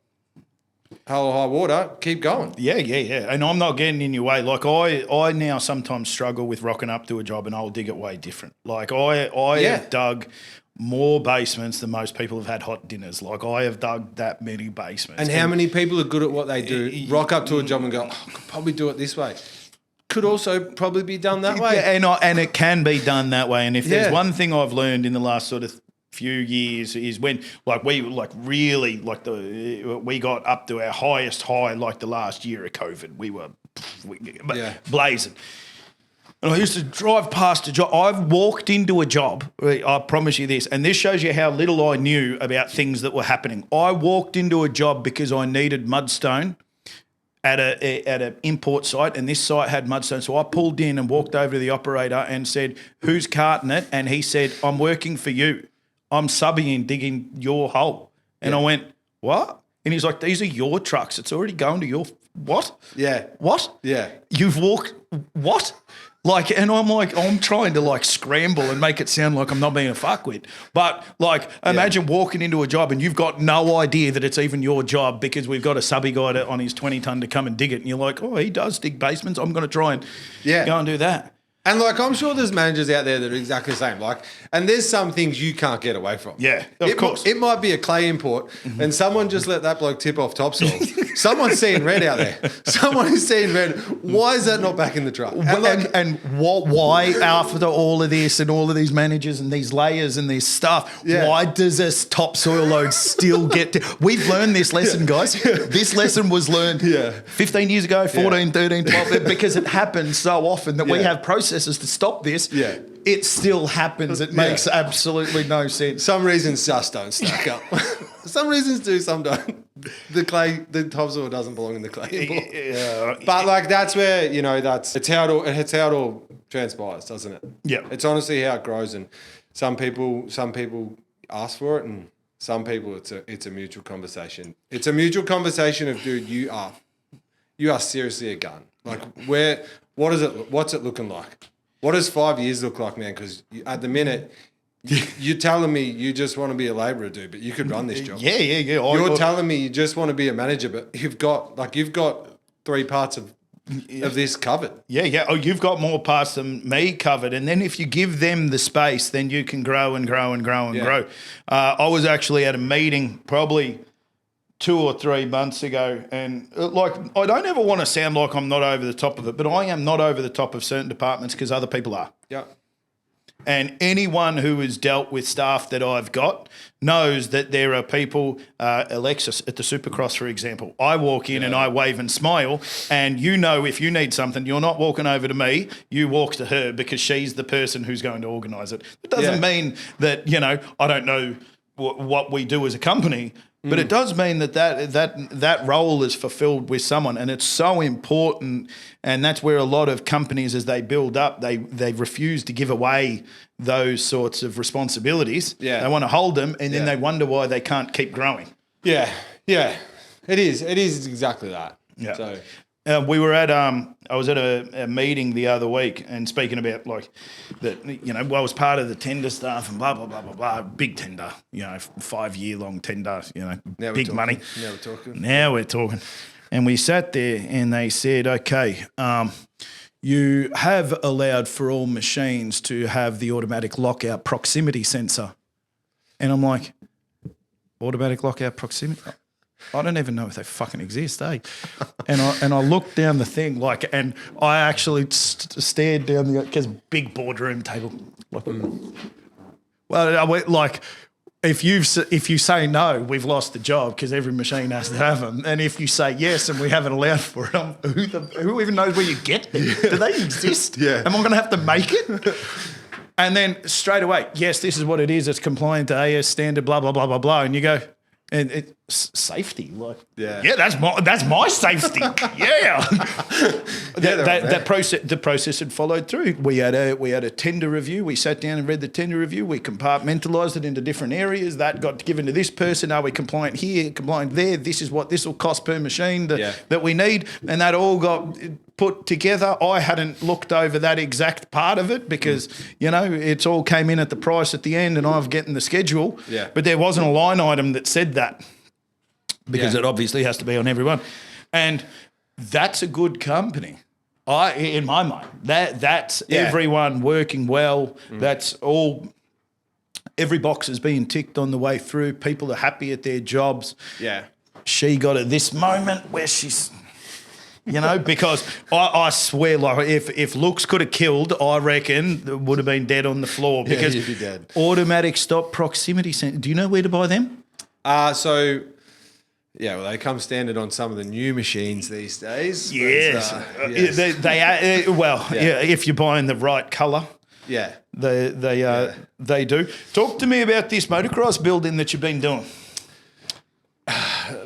Speaker 1: hell or high water, keep going.
Speaker 2: Yeah. And I'm not getting in your way. Like I now sometimes struggle with rocking up to a job and I'll dig it way different. Like I have dug more basements than most people have had hot dinners. Like I have dug that many basements.
Speaker 1: And how many people are good at what they do, rock up to a job and go, I could probably do it this way. Could also probably be done that way.
Speaker 2: Yeah, and it can be done that way. And if there's one thing I've learned in the last sort of few years is when we got up to our highest high like the last year of COVID. We were blazing. And I used to drive past a job. I've walked into a job, I promise you this, and this shows you how little I knew about things that were happening. I walked into a job because I needed mudstone at an import site, and this site had mudstone. So I pulled in and walked over to the operator and said, who's carting it? And he said, I'm working for you. I'm subbing in, digging your hole. And I went, what? And he's like, these are your trucks. It's already going to your, what?
Speaker 1: Yeah.
Speaker 2: What?
Speaker 1: Yeah.
Speaker 2: You've walked, what? Like, and I'm like, I'm trying to like scramble and make it sound like I'm not being a fuckwit. But like, imagine walking into a job and you've got no idea that it's even your job because we've got a subby guy on his 20-ton to come and dig it. And you're like, oh, he does dig basements. I'm going to try and go and do that.
Speaker 1: And like, I'm sure there's managers out there that are exactly the same. Like, and there's some things you can't get away from.
Speaker 2: Yeah, of course.
Speaker 1: It might be a clay import, and someone just let that bloke tip off topsoil. Someone's seeing red out there. Someone is seeing red. Why is that not back in the truck?
Speaker 2: And why after all of this and all of these managers and these layers and this stuff, why does this topsoil load still get to... We've learned this lesson, guys. This lesson was learned 15 years ago, 14, 13, 12, because it happens so often that we have processes to stop this.
Speaker 1: Yeah.
Speaker 2: It still happens. It makes absolutely no sense.
Speaker 1: Some reasons just don't stack up. Some reasons do, some don't. The topsoil doesn't belong in the clay.
Speaker 2: Yeah.
Speaker 1: But like that's where, it's how it all transpires, doesn't it?
Speaker 2: Yeah.
Speaker 1: It's honestly how it grows, and some people ask for it, and some people it's a mutual conversation. It's a mutual conversation of, dude, you are seriously a gun. Like what's it looking like? What does 5 years look like, man? Because at the minute, you're telling me you just want to be a labourer, dude, but you could run this job.
Speaker 2: Yeah.
Speaker 1: You're telling me you just want to be a manager, but you've got 3 parts of this covered.
Speaker 2: Yeah. Oh, you've got more parts than me covered. And then if you give them the space, then you can grow and grow and grow and grow. I was actually at a meeting probably 2 or 3 months ago, and like I don't ever want to sound like I'm not over the top of it, but I am not over the top of certain departments because other people are.
Speaker 1: Yeah.
Speaker 2: And anyone who has dealt with staff that I've got knows that there are people, Alexis at the Supercross, for example, I walk in and I wave and smile, and if you need something, you're not walking over to me, you walk to her because she's the person who's going to organise it. It doesn't mean that, I don't know what we do as a company, but it does mean that role is fulfilled with someone, and it's so important. And that's where a lot of companies, as they build up, they refuse to give away those sorts of responsibilities. Yeah. They want to hold them, and then they wonder why they can't keep growing.
Speaker 1: Yeah, yeah, it is. It is exactly that. Yeah. So.
Speaker 2: We were at I was at a meeting the other week, and speaking about like that, I was part of the tender stuff and blah blah blah blah blah. Big tender, 5-year-long tender, big money. Now we're talking, and we sat there, and they said, okay, you have allowed for all machines to have the automatic lockout proximity sensor, and I'm like, automatic lockout proximity. I don't even know if they fucking exist, eh? And I looked down the thing, and I actually stared down because big boardroom table. Well, I went if you say no, we've lost the job because every machine has to have them. And if you say yes and we haven't allowed for it, who even knows where you get them? Do they exist? Yeah. Am I going to have to make it? And then straight away, yes, this is what it is. It's compliant to AS standard, blah blah blah blah blah. And you go. And it's safety, that's my safety. The process had followed through. We had a tender review. We sat down and read the tender review. We compartmentalised it into different areas. That got given to this person. Are we compliant here? Compliant there? This is what this will cost per machine that we need, and that all got put together. I hadn't looked over that exact part of it because, it's all came in at the price at the end, and I've getting the schedule. Yeah. But there wasn't a line item that said that because it obviously has to be on everyone. And that's a good company. In my mind, that's everyone working well. That's all. Every box is being ticked on the way through. People are happy at their jobs. Yeah. She got at this moment where she's... because I swear, if looks could have killed, I reckon it would have been dead on the floor because
Speaker 1: you'd be dead.
Speaker 2: Automatic stop proximity sensor. Do you know where to buy them?
Speaker 1: They come standard on some of the new machines these days.
Speaker 2: Yes. If you're buying the right colour. Yeah. They do. Talk to me about this motocross building that you've been doing.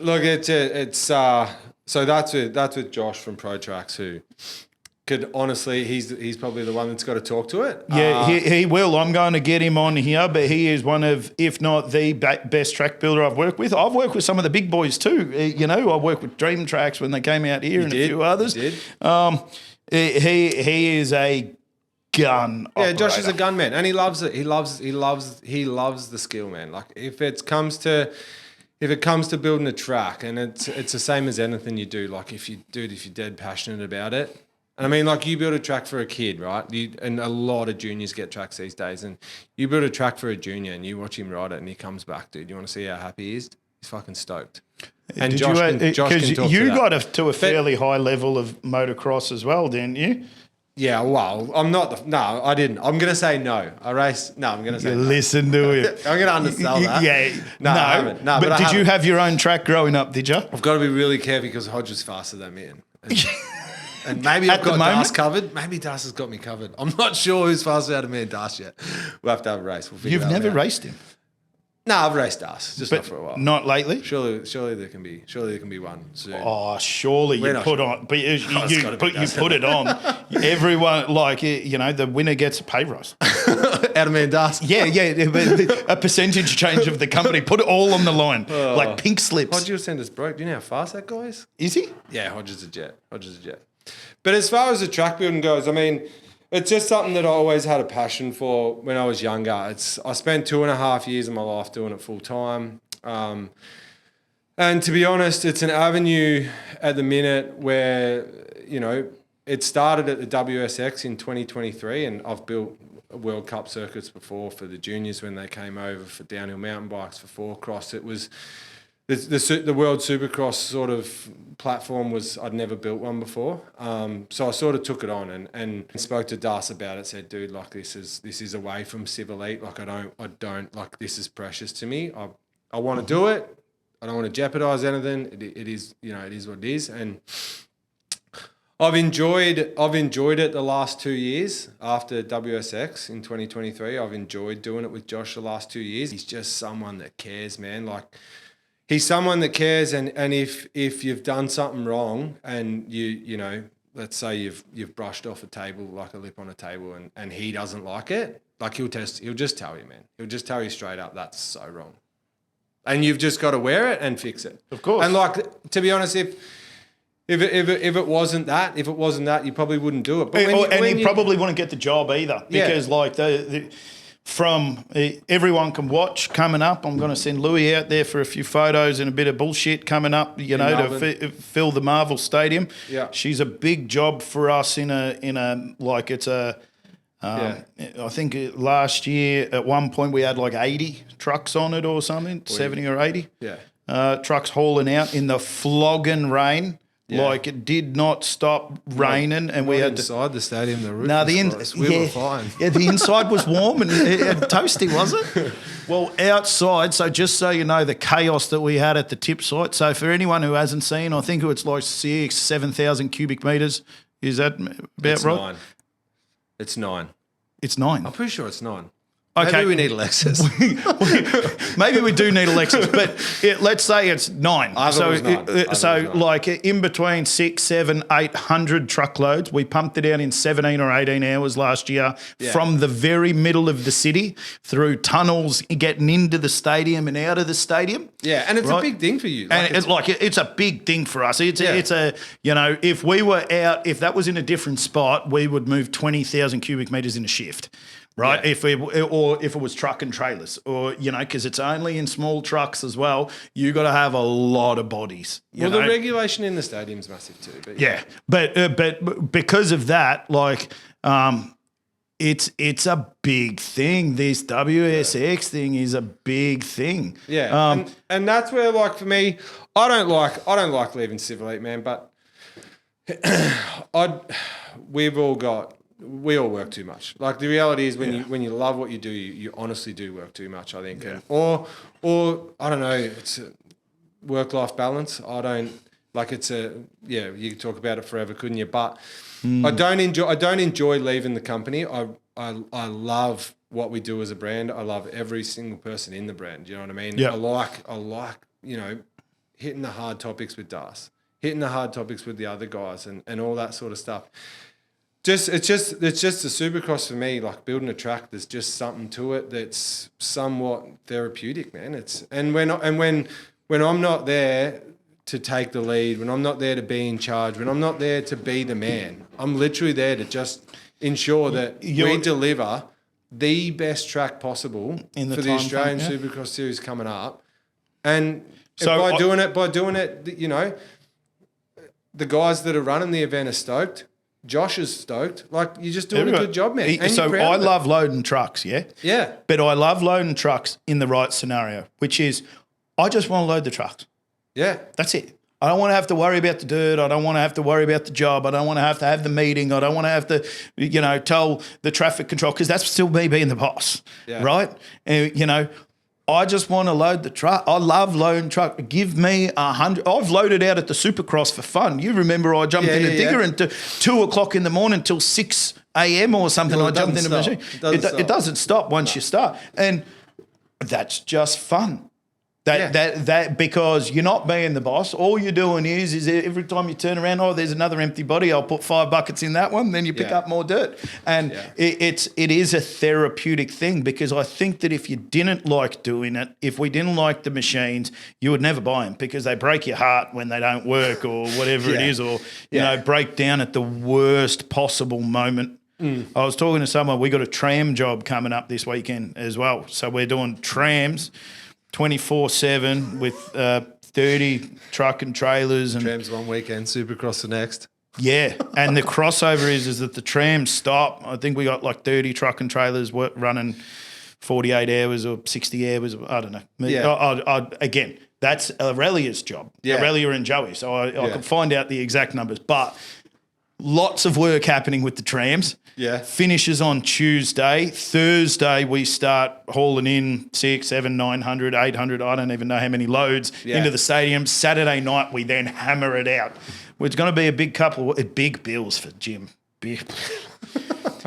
Speaker 1: Look, it's so that's with Josh from Pro Tracks, who could honestly, he's probably the one that's got to talk to it.
Speaker 2: Yeah, he will. I'm going to get him on here, but he is one of, if not the best track builder I've worked with. I've worked with some of the big boys too. I worked with Dream Tracks when they came out here, a few others.
Speaker 1: You did.
Speaker 2: He is a gun operator.
Speaker 1: Josh is a gun man, and he loves it. He loves the skill, man. Like if it comes to building a track, and it's the same as anything you do. Like if you're dead passionate about it. And I mean, like you build a track for a kid, right? And a lot of juniors get tracks these days. And you build a track for a junior and you watch him ride it and he comes back, dude. You want to see how happy he is? He's fucking stoked. And Josh can talk to that.
Speaker 2: You got to a fairly high level of motocross as well, didn't you?
Speaker 1: Yeah, well, I'm not. No, I didn't. I'm going to say no. I'm going to say no.
Speaker 2: Listen to him.
Speaker 1: I'm going to undersell that.
Speaker 2: Yeah.
Speaker 1: No, I haven't. No,
Speaker 2: but did you have your own track growing up, did you?
Speaker 1: I've got to be really careful because Hodge was faster than me. And maybe I've got Das covered. Maybe Das has got me covered. I'm not sure who's faster out of me and Das yet. We'll have to have a race.
Speaker 2: You've never raced him?
Speaker 1: No, I've raced Das, just not for a while.
Speaker 2: Not lately?
Speaker 1: Surely there can be one soon.
Speaker 2: Oh, surely you put on, but you put it on. Everyone, the winner gets a pay rise.
Speaker 1: Out of me and Das.
Speaker 2: Yeah, but a percentage change of the company. Put it all on the line, like pink slips.
Speaker 1: Hodge will send us broke. Do you know how fast that guy is?
Speaker 2: Is he?
Speaker 1: Yeah, Hodge is a jet. But as far as the track building goes, I mean, it's just something that I always had a passion for when I was younger. I spent 2.5 years of my life doing it full time. And to be honest, it's an avenue at the minute where, it started at the WSX in 2023, and I've built World Cup circuits before for the juniors when they came over for downhill mountain bikes, for four cross. the World Supercross sort of platform was, I'd never built one before. So I sort of took it on and spoke to Das about it, said, dude, like this is away from Civelite. Like I don't like, this is precious to me. I want to do it. I don't want to jeopardize anything. It is, it is what it is. And I've enjoyed it the last 2 years after WSX in 2023. I've enjoyed doing it with Josh the last 2 years. He's just someone that cares, man. Like, he's someone that cares, and if you've done something wrong and let's say you've brushed off a table, like a lip on a table, and he doesn't like it, like he'll just tell you, man. He'll just tell you straight up, that's so wrong. And you've just got to wear it and fix it.
Speaker 2: Of course.
Speaker 1: And like, to be honest, if it wasn't that, you probably wouldn't do it. But
Speaker 2: you probably wouldn't get the job either, because like from everyone can watch coming up. I'm going to send Louis out there for a few photos and a bit of bullshit coming up, to fill the Marvel Stadium.
Speaker 1: Yeah,
Speaker 2: she's a big job for us in a like it's a. I think last year at one point we had like 80 trucks on it or something, 70 or 80.
Speaker 1: Yeah,
Speaker 2: trucks hauling out in the flogging rain. Yeah. Like, it did not stop raining, and we had
Speaker 1: inside the stadium. The roof.
Speaker 2: We
Speaker 1: were fine.
Speaker 2: Yeah, the inside was warm and toasty, was it? Well, outside. So just so you know, the chaos that we had at the tip site. So for anyone who hasn't seen, I think it's like 7,000 cubic meters. Is that about right?
Speaker 1: 9. It's 9.
Speaker 2: It's 9.
Speaker 1: I'm pretty sure it's 9.
Speaker 2: Okay.
Speaker 1: Maybe we need Alexis.
Speaker 2: Maybe we do need Alexis, but let's say it's 9. So like in between 6, 7, 800 truckloads, we pumped it out in 17 or 18 hours last year from the very middle of the city through tunnels, getting into the stadium and out of the stadium.
Speaker 1: Yeah, and it's a big thing for you.
Speaker 2: It's a big thing for us. It's a if we were out, if that was in a different spot, we would move 20,000 cubic meters in a shift. Right, if it was truck and trailers, or because it's only in small trucks as well, you got to have a lot of bodies.
Speaker 1: The regulation in the stadium's massive too. But
Speaker 2: but because of that, like, it's a big thing. This WSX thing is a big thing.
Speaker 1: Yeah, and that's where, like, for me, I don't like leaving Civilite, man. But we all work too much. Like, the reality is when you love what you do, you honestly do work too much, I think. Yeah. Or I don't know, it's a work-life balance. I don't, like, you could talk about it forever, couldn't you? But I don't enjoy leaving the company. I love what we do as a brand. I love every single person in the brand. You know what I mean? Yeah. I like hitting the hard topics with Das, hitting the hard topics with the other guys, and all that sort of stuff. It's just the Supercross for me, like building a track. There's just something to it that's somewhat therapeutic, man. When I'm not there to take the lead, when I'm not there to be in charge, when I'm not there to be the man, I'm literally there to just ensure that we deliver the best track possible for the Australian Supercross Series coming up. And by doing it, the guys that are running the event are stoked. Josh is stoked. Like, you're just doing a good job, man.
Speaker 2: I love loading trucks, yeah?
Speaker 1: Yeah.
Speaker 2: But I love loading trucks in the right scenario, which is I just want to load the trucks.
Speaker 1: Yeah.
Speaker 2: That's it. I don't want to have to worry about the dirt. I don't want to have to worry about the job. I don't want to have the meeting. I don't want to have to, tell the traffic control, because that's still me being the boss, right? And, I just want to load the truck. I love loading truck. Give me 100. I've loaded out at the Supercross for fun. You remember I jumped in a digger and 2 o'clock in the morning till 6 a.m. or something. I jumped in a machine. It doesn't stop once you start, and that's just fun. That because you're not being the boss. All you're doing is every time you turn around, there's another empty body. I'll put 5 buckets in that one. Then you pick up more dirt, and it is a therapeutic thing, because I think that if you didn't like doing it, if we didn't like the machines, you would never buy them, because they break your heart when they don't work or whatever it is, or break down at the worst possible moment. I was talking to someone. We got a tram job coming up this weekend as well, so we're doing trams 24/7 with 30 truck and trailers. And
Speaker 1: trams one weekend, Supercross the next.
Speaker 2: Yeah, and the crossover is that the trams stop. I think we got like 30 truck and trailers running 48 hours or 60 hours. I don't know.
Speaker 1: Yeah.
Speaker 2: Again, That's Aurelia's job.
Speaker 1: Yeah.
Speaker 2: Aurelia and Joey. So I could find out the exact numbers. But lots of work happening with the trams.
Speaker 1: Yeah.
Speaker 2: Finishes on Tuesday. Thursday, we start hauling in 600, 700, 900, 800, I don't even know how many loads into the stadium. Saturday night, we then hammer it out. It's going to be a big couple of big bills for Jim. Big.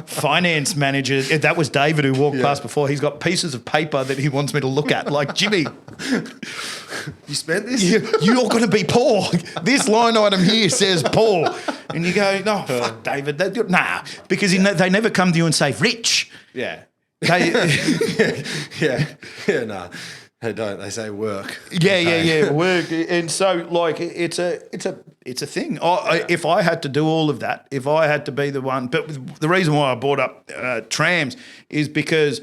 Speaker 2: Finance manager, that was David who walked past before. He's got pieces of paper that he wants me to look at. Like, Jimmy,
Speaker 1: you spent this?
Speaker 2: You're going to be poor. This line item here says poor. And you go, no, fuck, David. Nah, because they never come to you and say, rich.
Speaker 1: Yeah.
Speaker 2: They,
Speaker 1: Nah. They don't. They say work.
Speaker 2: Yeah, work. And so, like, it's a thing. If I had to do all of that, if I had to be the one, but the reason why I brought up trams is because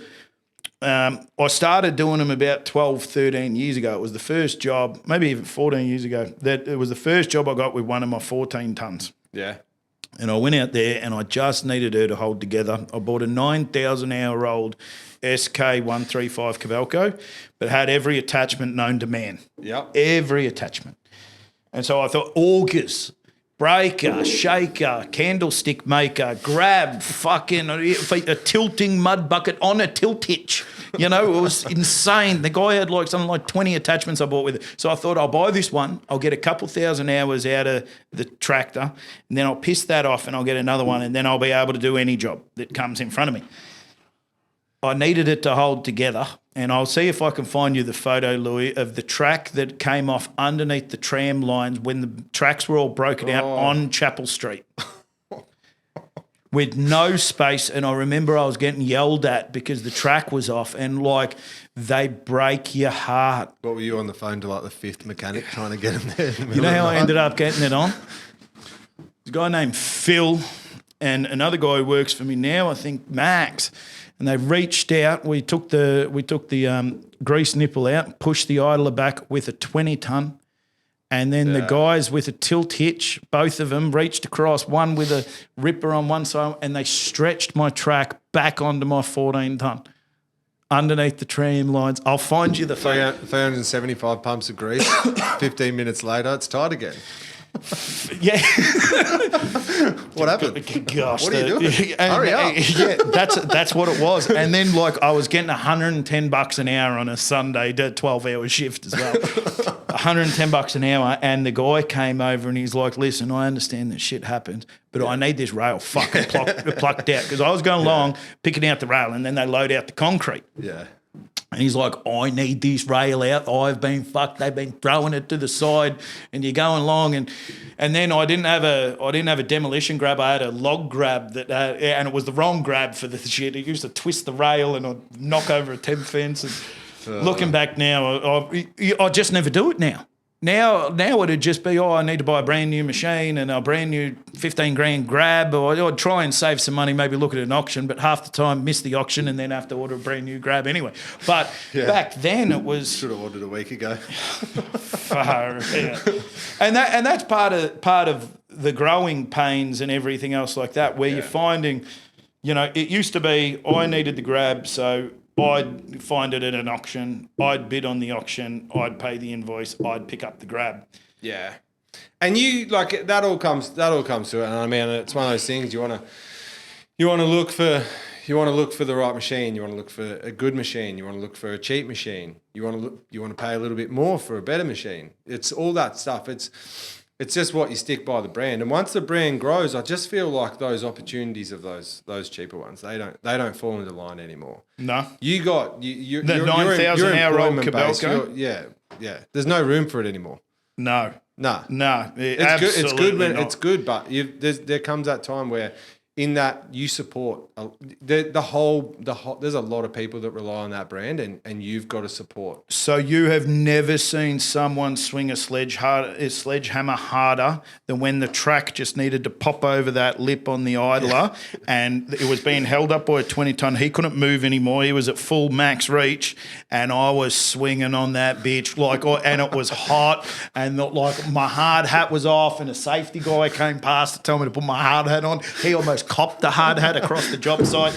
Speaker 2: I started doing them about 12, 13 years ago. It was the first job, maybe even 14 years ago, that it was the first job I got with one of my 14 tons.
Speaker 1: Yeah.
Speaker 2: And I went out there and I just needed her to hold together. I bought a 9,000-hour-old SK135 Cavalco, but had every attachment known to man.
Speaker 1: Yep.
Speaker 2: Every attachment. And so I thought augers, breaker, shaker, candlestick maker, grab, fucking a tilting mud bucket on a tilt hitch. You know, it was insane. The guy had something like 20 attachments I bought with it. So I thought I'll buy this one. I'll get a couple thousand hours out of the tractor and then I'll piss that off and I'll get another one and then I'll be able to do any job that comes in front of me. I needed it to hold together, and I'll see if I can find you the photo, Louis, of the track that came off underneath the tram lines when the tracks were all broken out on Chapel Street with no space. And I remember I was getting yelled at because the track was off, and they break your heart.
Speaker 1: What were you on the phone to the fifth mechanic trying to get him there?
Speaker 2: You know how I ended up getting it on? There's a guy named Phil and another guy who works for me now, I think Max. And they reached out. We took the grease nipple out, pushed the idler back with a 20-ton, and then the guys with a tilt hitch, both of them reached across, one with a ripper on one side, and they stretched my track back onto my 14-ton underneath the tram lines. I'll find you the photo.
Speaker 1: 375 pumps of grease. 15 minutes later, it's tight again.
Speaker 2: Yeah.
Speaker 1: What happened?
Speaker 2: Gosh,
Speaker 1: what are you doing? Hurry up.
Speaker 2: Yeah, that's what it was. And then I was getting $110 an hour on a Sunday, 12-hour shift as well. $110 an hour, and the guy came over and he's like, listen, I understand that shit happens, but I need this rail fucking plucked out, because I was going along picking out the rail and then they load out the concrete.
Speaker 1: Yeah.
Speaker 2: And he's like, I need this rail out. I've been fucked. They've been throwing it to the side, and you're going along. And then I didn't have a demolition grab. I had a log grab and it was the wrong grab for the shit. It used to twist the rail and I'd knock over a temp fence. And looking back now, I just never do it now. Now it'd just be, I need to buy a brand new machine and a brand new 15 grand grab, or I'd try and save some money, maybe look at an auction, but half the time miss the auction and then have to order a brand new grab anyway. But back then it was...
Speaker 1: Should have ordered a week ago.
Speaker 2: Far out. And that's part of the growing pains and everything else like that, where you're finding, it used to be I needed the grab, so I'd find it at an auction, I'd bid on the auction, I'd pay the invoice, I'd pick up the grab.
Speaker 1: Yeah. And you that all comes to it. And I mean, it's one of those things you want to look for the right machine, you want to look for a good machine, you want to look for a cheap machine, you want to pay a little bit more for a better machine. It's all that stuff. It's just what you stick by the brand. And once the brand grows, I just feel like those opportunities of those cheaper ones, they don't fall into line anymore. No. You got the
Speaker 2: 9,000-hour-old Cabalco.
Speaker 1: Yeah. There's no room for it anymore.
Speaker 2: No.
Speaker 1: It's good, but there comes that time where in that you support there's a lot of people that rely on that brand, and you've got to support.
Speaker 2: So you have never seen someone swing a sledgehammer harder than when the track just needed to pop over that lip on the idler and it was being held up by a 20-ton. He couldn't move anymore. He was at full max reach, and I was swinging on that bitch and it was hot, and my hard hat was off, and a safety guy came past to tell me to put my hard hat on. He almost copped the hard hat across the job site.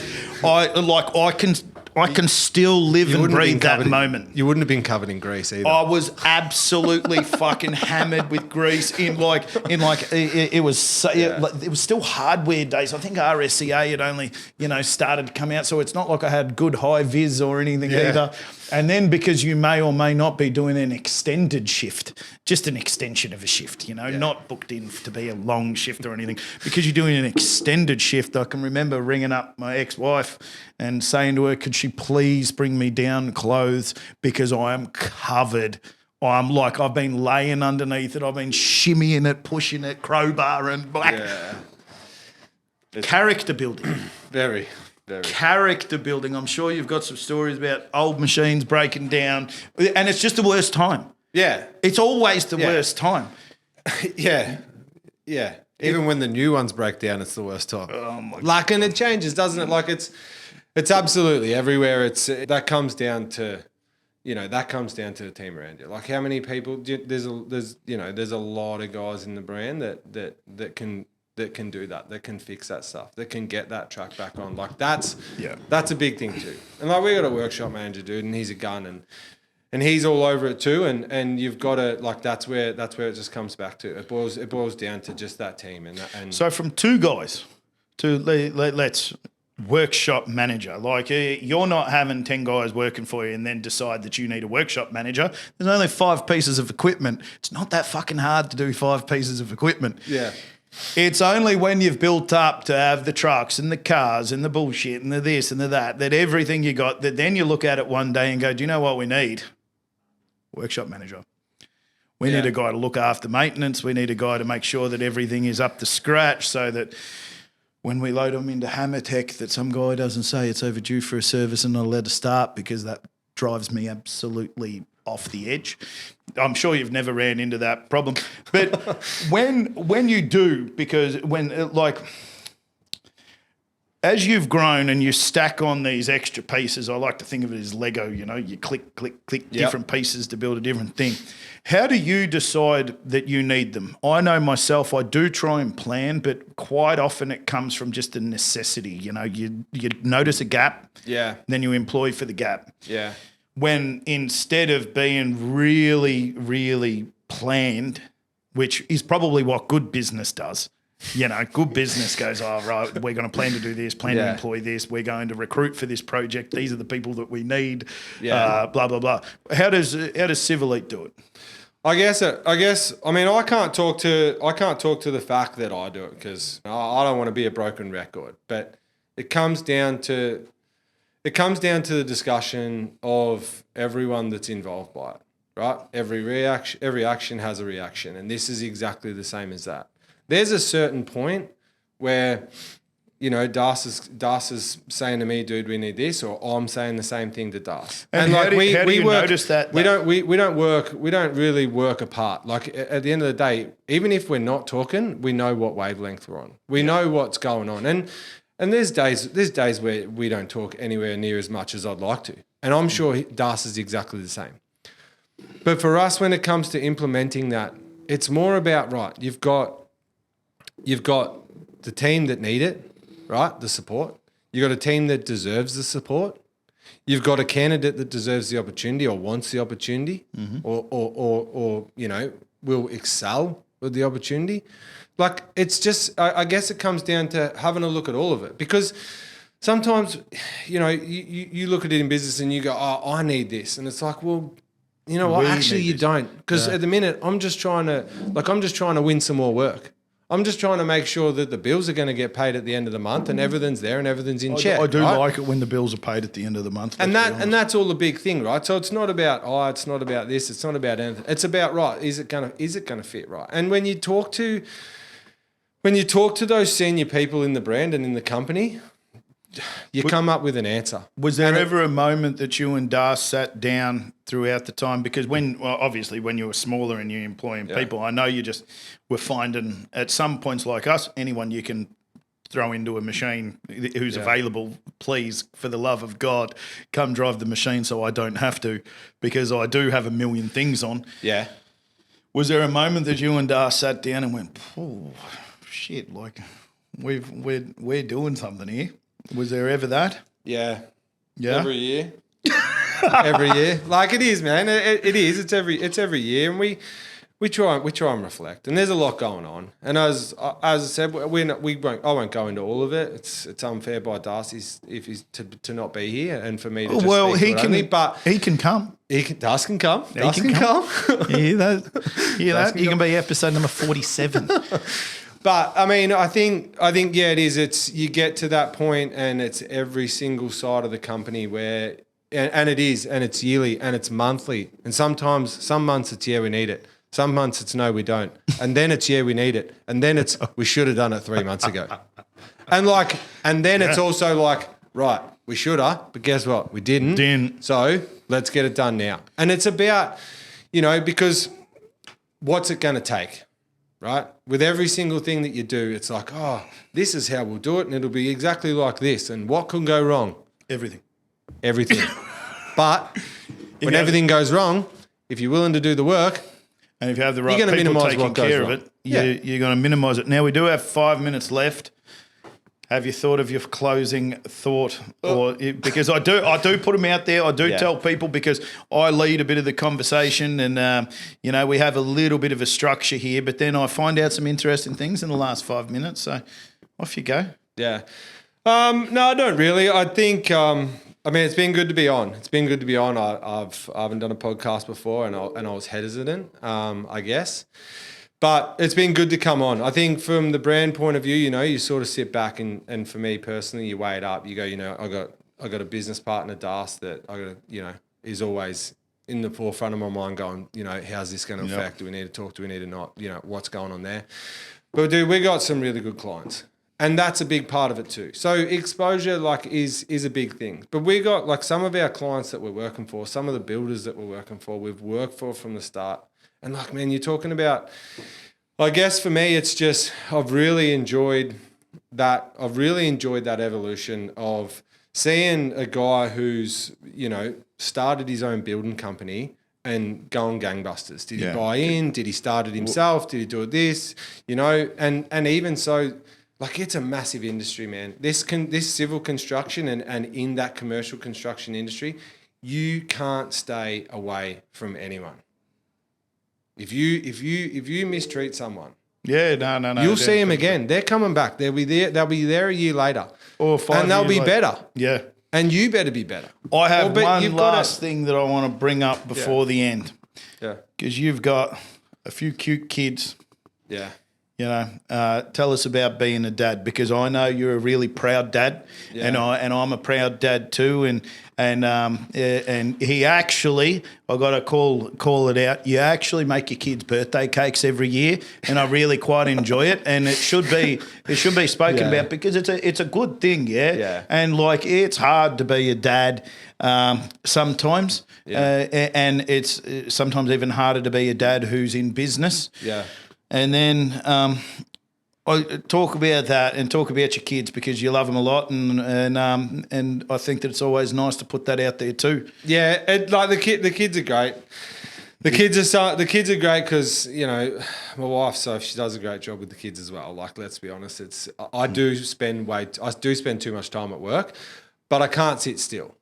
Speaker 2: I can still live and breathe that moment.
Speaker 1: You wouldn't have been covered in grease either.
Speaker 2: I was absolutely fucking hammered with grease it was it was still hardware days. I think RSCA had only started to come out, so it's not like I had good high vis or anything either. And then because you may or may not be doing an extended shift, just an extension of a shift, not booked in to be a long shift or anything. Because you're doing an extended shift, I can remember ringing up my ex-wife and saying to her, could she please bring me down clothes because I am covered. I've been laying underneath it. I've been shimmying it, pushing it, crowbar and black. Yeah. Character building.
Speaker 1: Very.
Speaker 2: Character building. I'm sure you've got some stories about old machines breaking down, and it's just the worst time.
Speaker 1: Yeah.
Speaker 2: It's always the worst time.
Speaker 1: Yeah. Even when the new ones break down, it's the worst time. Oh my God. And it changes, doesn't it? It's absolutely everywhere. That comes down to the team around you. Like how many people? There's a lot of guys in the brand that can do that, that can fix that stuff, that can get that truck back on. That's a big thing too. And we got a workshop manager, dude, and he's a gun, and he's all over it too. And you've got to that's where it just comes back to. It boils down to just that team and
Speaker 2: so from two guys to let's workshop manager. You're not having 10 guys working for you and then decide that you need a workshop manager. There's only 5 pieces of equipment. It's not that fucking hard to do 5 pieces of equipment.
Speaker 1: Yeah.
Speaker 2: It's only when you've built up to have the trucks and the cars and the bullshit and the this and the that everything you got, that then you look at it one day and go, do you know what we need? Workshop manager. We need a guy to look after maintenance. We need a guy to make sure that everything is up to scratch so that when we load them into Hammer Tech, that some guy doesn't say it's overdue for a service and not allowed to start, because that drives me absolutely off the edge. I'm sure you've never ran into that problem. But when you do, because as you've grown and you stack on these extra pieces, I like to think of it as Lego, you click, click, click different pieces to build a different thing. How do you decide that you need them? I know myself, I do try and plan, but quite often it comes from just a necessity. You notice a gap, then you employ for the gap.
Speaker 1: Yeah.
Speaker 2: When instead of being really, really planned, which is probably what good business does, good business goes, right, we're going to plan to do this, plan to employ this, we're going to recruit for this project, these are the people that we need, blah, blah, blah. How does Civelite do it?
Speaker 1: I can't talk to the fact that I do it, because I don't want to be a broken record, but it comes down to the discussion of everyone that's involved by it, right? Every action has a reaction, and this is exactly the same as that. There's a certain point where, Das is saying to me, dude, we need this, or I'm saying the same thing to Das.
Speaker 2: And how do you notice that?
Speaker 1: We don't really work apart. At the end of the day, even if we're not talking, we know what wavelength we're on. We know what's going on. And there's days where we don't talk anywhere near as much as I'd like to. And I'm sure Das is exactly the same. But for us, when it comes to implementing that, it's more about, right, you've got the team that need it, right, the support. You've got a team that deserves the support. You've got a candidate that deserves the opportunity or wants the opportunity, or will excel with the opportunity. It's just, I guess it comes down to having a look at all of it, because sometimes, you look at it in business and you go, oh, I need this. And it's like, well, you know what? Actually, you don't. Because at the minute, I'm just trying to win some more work. I'm just trying to make sure that the bills are going to get paid at the end of the month and everything's there and everything's in check.
Speaker 2: I do like it when the bills are paid at the end of the month.
Speaker 1: And that's all the big thing, right? So it's not about, it's not about this, it's not about anything. It's about, right, is it gonna fit right? And when you talk to those senior people in the brand and in the company, you come up with an answer. Was there ever
Speaker 2: a moment that you and Das sat down throughout the time? Because obviously when you were smaller and you're employing people, I know you just were finding at some points like us, anyone you can throw into a machine who's available, please, for the love of God, come drive the machine so I don't have to, because I do have a million things on.
Speaker 1: Yeah.
Speaker 2: Was there a moment that you and Das sat down and went, oh, shit, we're doing something here? Was there ever that?
Speaker 1: Yeah.
Speaker 2: Yeah.
Speaker 1: Every year. Every year. Like it is, man. It is. It's every year. And we try and reflect. And there's a lot going on. And as I said, I won't go into all of it. It's unfair by Darcy's if he's to not be here and for me to just speak to it only, but
Speaker 2: he can come.
Speaker 1: Darcy can come.
Speaker 2: He
Speaker 1: Darcy
Speaker 2: can
Speaker 1: come.
Speaker 2: You hear that? Hear that? You can be episode number 47.
Speaker 1: But I mean, I think yeah, it is. It's you get to that point, and it's every single side of the company where, and it is, and it's yearly, and it's monthly, and sometimes some months it's we need it, some months it's no, we don't, and then it's we need it, and then it's we should have done it 3 months ago, and then it's also like right, we should have, but guess what, we didn't. So let's get it done now, and it's about because what's it going to take? Right? With every single thing that you do, it's like, oh, this is how we'll do it, and it'll be exactly like this. And what can go wrong?
Speaker 2: Everything.
Speaker 1: But when everything goes wrong, if you're willing to do the work,
Speaker 2: and if you have the right people taking care of it, you're going to minimise it. Now, we do have 5 minutes left. Have you thought of your closing thought? Because I do put them out there. I do tell people because I lead a bit of the conversation and, we have a little bit of a structure here, but then I find out some interesting things in the last 5 minutes. So off you go.
Speaker 1: Yeah. No, I don't really. I think, it's been good to be on. I haven't done a podcast before and I was hesitant, I guess. But it's been good to come on. I think from the brand point of view, you sort of sit back and for me personally, you weigh it up. You go, I got a business partner, Das, that is always in the forefront of my mind going, how's this going to affect? Do we need to talk? Do we need to not? What's going on there? But dude, we got some really good clients. And that's a big part of it too. So exposure is a big thing. But we got some of our clients that we're working for, some of the builders that we're working for, we've worked for from the start. And man, you're talking about, I guess for me, it's just, I've really enjoyed that evolution of seeing a guy who's, started his own building company and going gangbusters. Did he buy in? Did he start it himself? Did he do this? And even so, it's a massive industry, man. This civil construction and in that commercial construction industry, you can't stay away from anyone. If you mistreat someone,
Speaker 2: no,
Speaker 1: you'll see them again. They're coming back. They'll be there a year later,
Speaker 2: or 5 years
Speaker 1: and they'll be
Speaker 2: later.
Speaker 1: better.
Speaker 2: Yeah,
Speaker 1: and you better be better.
Speaker 2: I have one last thing that I want to bring up before the end.
Speaker 1: Yeah,
Speaker 2: because you've got a few cute kids.
Speaker 1: Yeah.
Speaker 2: Tell us about being a dad, because I know you're a really proud dad, and I'm a proud dad too. And he actually, I got to call it out. You actually make your kids' birthday cakes every year, and I really quite enjoy it. And it should be spoken about because it's a good thing,
Speaker 1: Yeah.
Speaker 2: And it's hard to be a dad sometimes, and it's sometimes even harder to be a dad who's in business.
Speaker 1: Yeah.
Speaker 2: And then I talk about that and talk about your kids because you love them a lot, and I think that it's always nice to put that out there too.
Speaker 1: Yeah, the kids are great. The kids are great because my wife, so she does a great job with the kids as well. Let's be honest, I do spend too much time at work, but I can't sit still.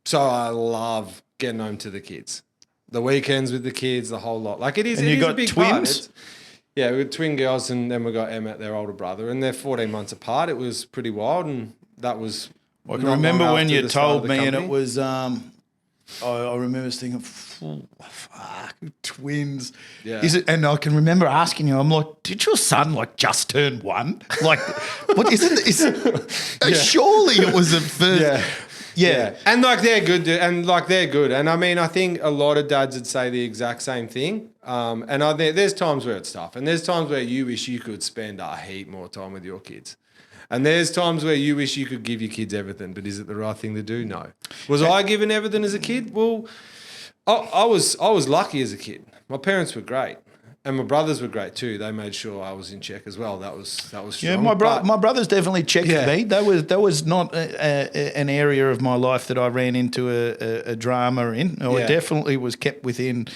Speaker 1: So I love getting home to the kids, the weekends with the kids, the whole lot.
Speaker 2: And you got
Speaker 1: a big
Speaker 2: twins.
Speaker 1: Yeah, we got twin girls, and then we got Emma, their older brother, and they're 14 months apart. It was pretty wild, and that was.
Speaker 2: I can remember when you told me, and it was. I remember thinking, fuck, twins.
Speaker 1: Yeah.
Speaker 2: Is it? And I can remember asking you, I'm like, did your son just turn 1? What isn't? Surely it was the first.
Speaker 1: Yeah. Yeah. And they're good, and I think a lot of dads would say the exact same thing. There's times where it's tough, and there's times where you wish you could spend a heap more time with your kids. And there's times where you wish you could give your kids everything, but is it the right thing to do? No. Was I given everything as a kid? Well, I was lucky as a kid. My parents were great. And my brothers were great too. They made sure I was in check as well. That was strong.
Speaker 2: Yeah, my brothers definitely checked me. That was not an area of my life that I ran into a drama in. I definitely was kept within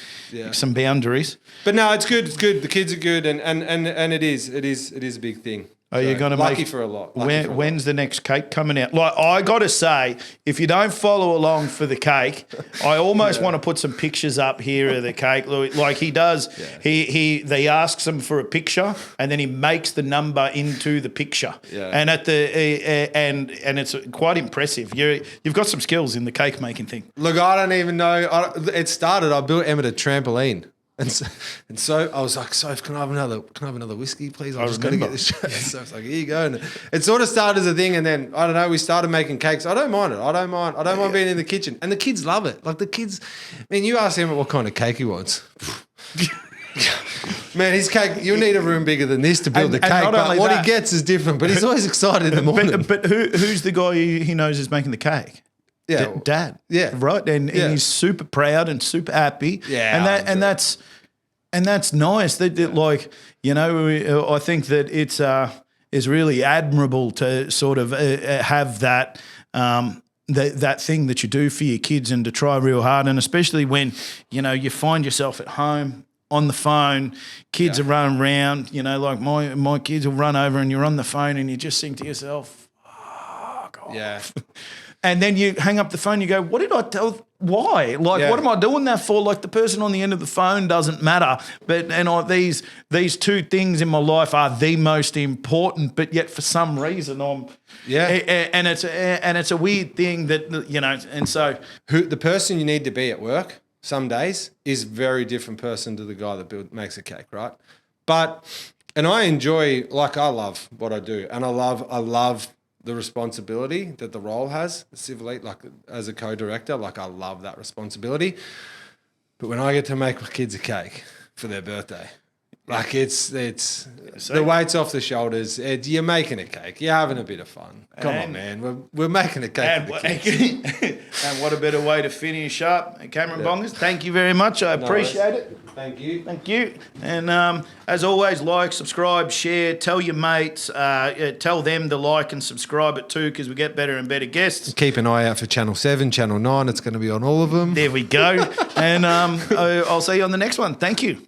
Speaker 2: some boundaries.
Speaker 1: But no, it's good. It's good. The kids are good, and it is a big thing.
Speaker 2: Are you going to
Speaker 1: lucky for a lot?
Speaker 2: When's the next cake coming out? Like, I got to say, if you don't follow along for the cake, I almost want to put some pictures up here of the cake. Like he does, they asks him for a picture, and then he makes the number into the picture.
Speaker 1: Yeah.
Speaker 2: And at the and it's quite impressive. You've got some skills in the cake making thing.
Speaker 1: Look, I don't even know. It started. I built Emmett a trampoline. And so I was like, Soph, can I have another whiskey, please? I've just got to get this. So it's like, here you go. And it sort of started as a thing, and then I don't know. We started making cakes. I don't mind it. I don't mind being in the kitchen, and the kids love it. Like the kids, I mean, you ask him what kind of cake he wants. Man, his cake, you'll need a room bigger than this to build the cake. But what he gets is different. But he's always excited in the morning.
Speaker 2: But who's the guy he knows is making the cake?
Speaker 1: Yeah,
Speaker 2: Dad.
Speaker 1: Yeah,
Speaker 2: right. And he's super proud and super happy.
Speaker 1: Yeah,
Speaker 2: and that's nice. That like, you know, I think that it's really admirable to sort of have that. That thing that you do for your kids and to try real hard, and especially when, you know, you find yourself at home on the phone, kids are running around, you know, like my kids will run over and you're on the phone and you just think to yourself, oh, God.
Speaker 1: Yeah.
Speaker 2: And then you hang up the phone, you go, what did I tell? Why? Like, what am I doing that for? Like, the person on the end of the phone doesn't matter. These two things in my life are the most important, but yet for some reason and it's a weird thing that, you know, and so
Speaker 1: the person you need to be at work some days is a very different person to the guy that makes a cake, right? And I enjoy, like, I love what I do, and I love the responsibility that the role has, the Civelite, like as a co-director, like I love that responsibility. But when I get to make my kids a cake for their birthday, like it's the weight's off the shoulders. You're making a cake. You're having a bit of fun. Come on, man. We're making a cake for the kids.
Speaker 2: And what a better way to finish up. Cameron Bongers, thank you very much. I appreciate it.
Speaker 1: Thank you.
Speaker 2: Thank you. And as always, like, subscribe, share, tell your mates, tell them to like and subscribe it too, because we get better and better guests.
Speaker 1: Keep an eye out for Channel 7, Channel 9. It's going to be on all of them.
Speaker 2: There we go. And I'll see you on the next one. Thank you.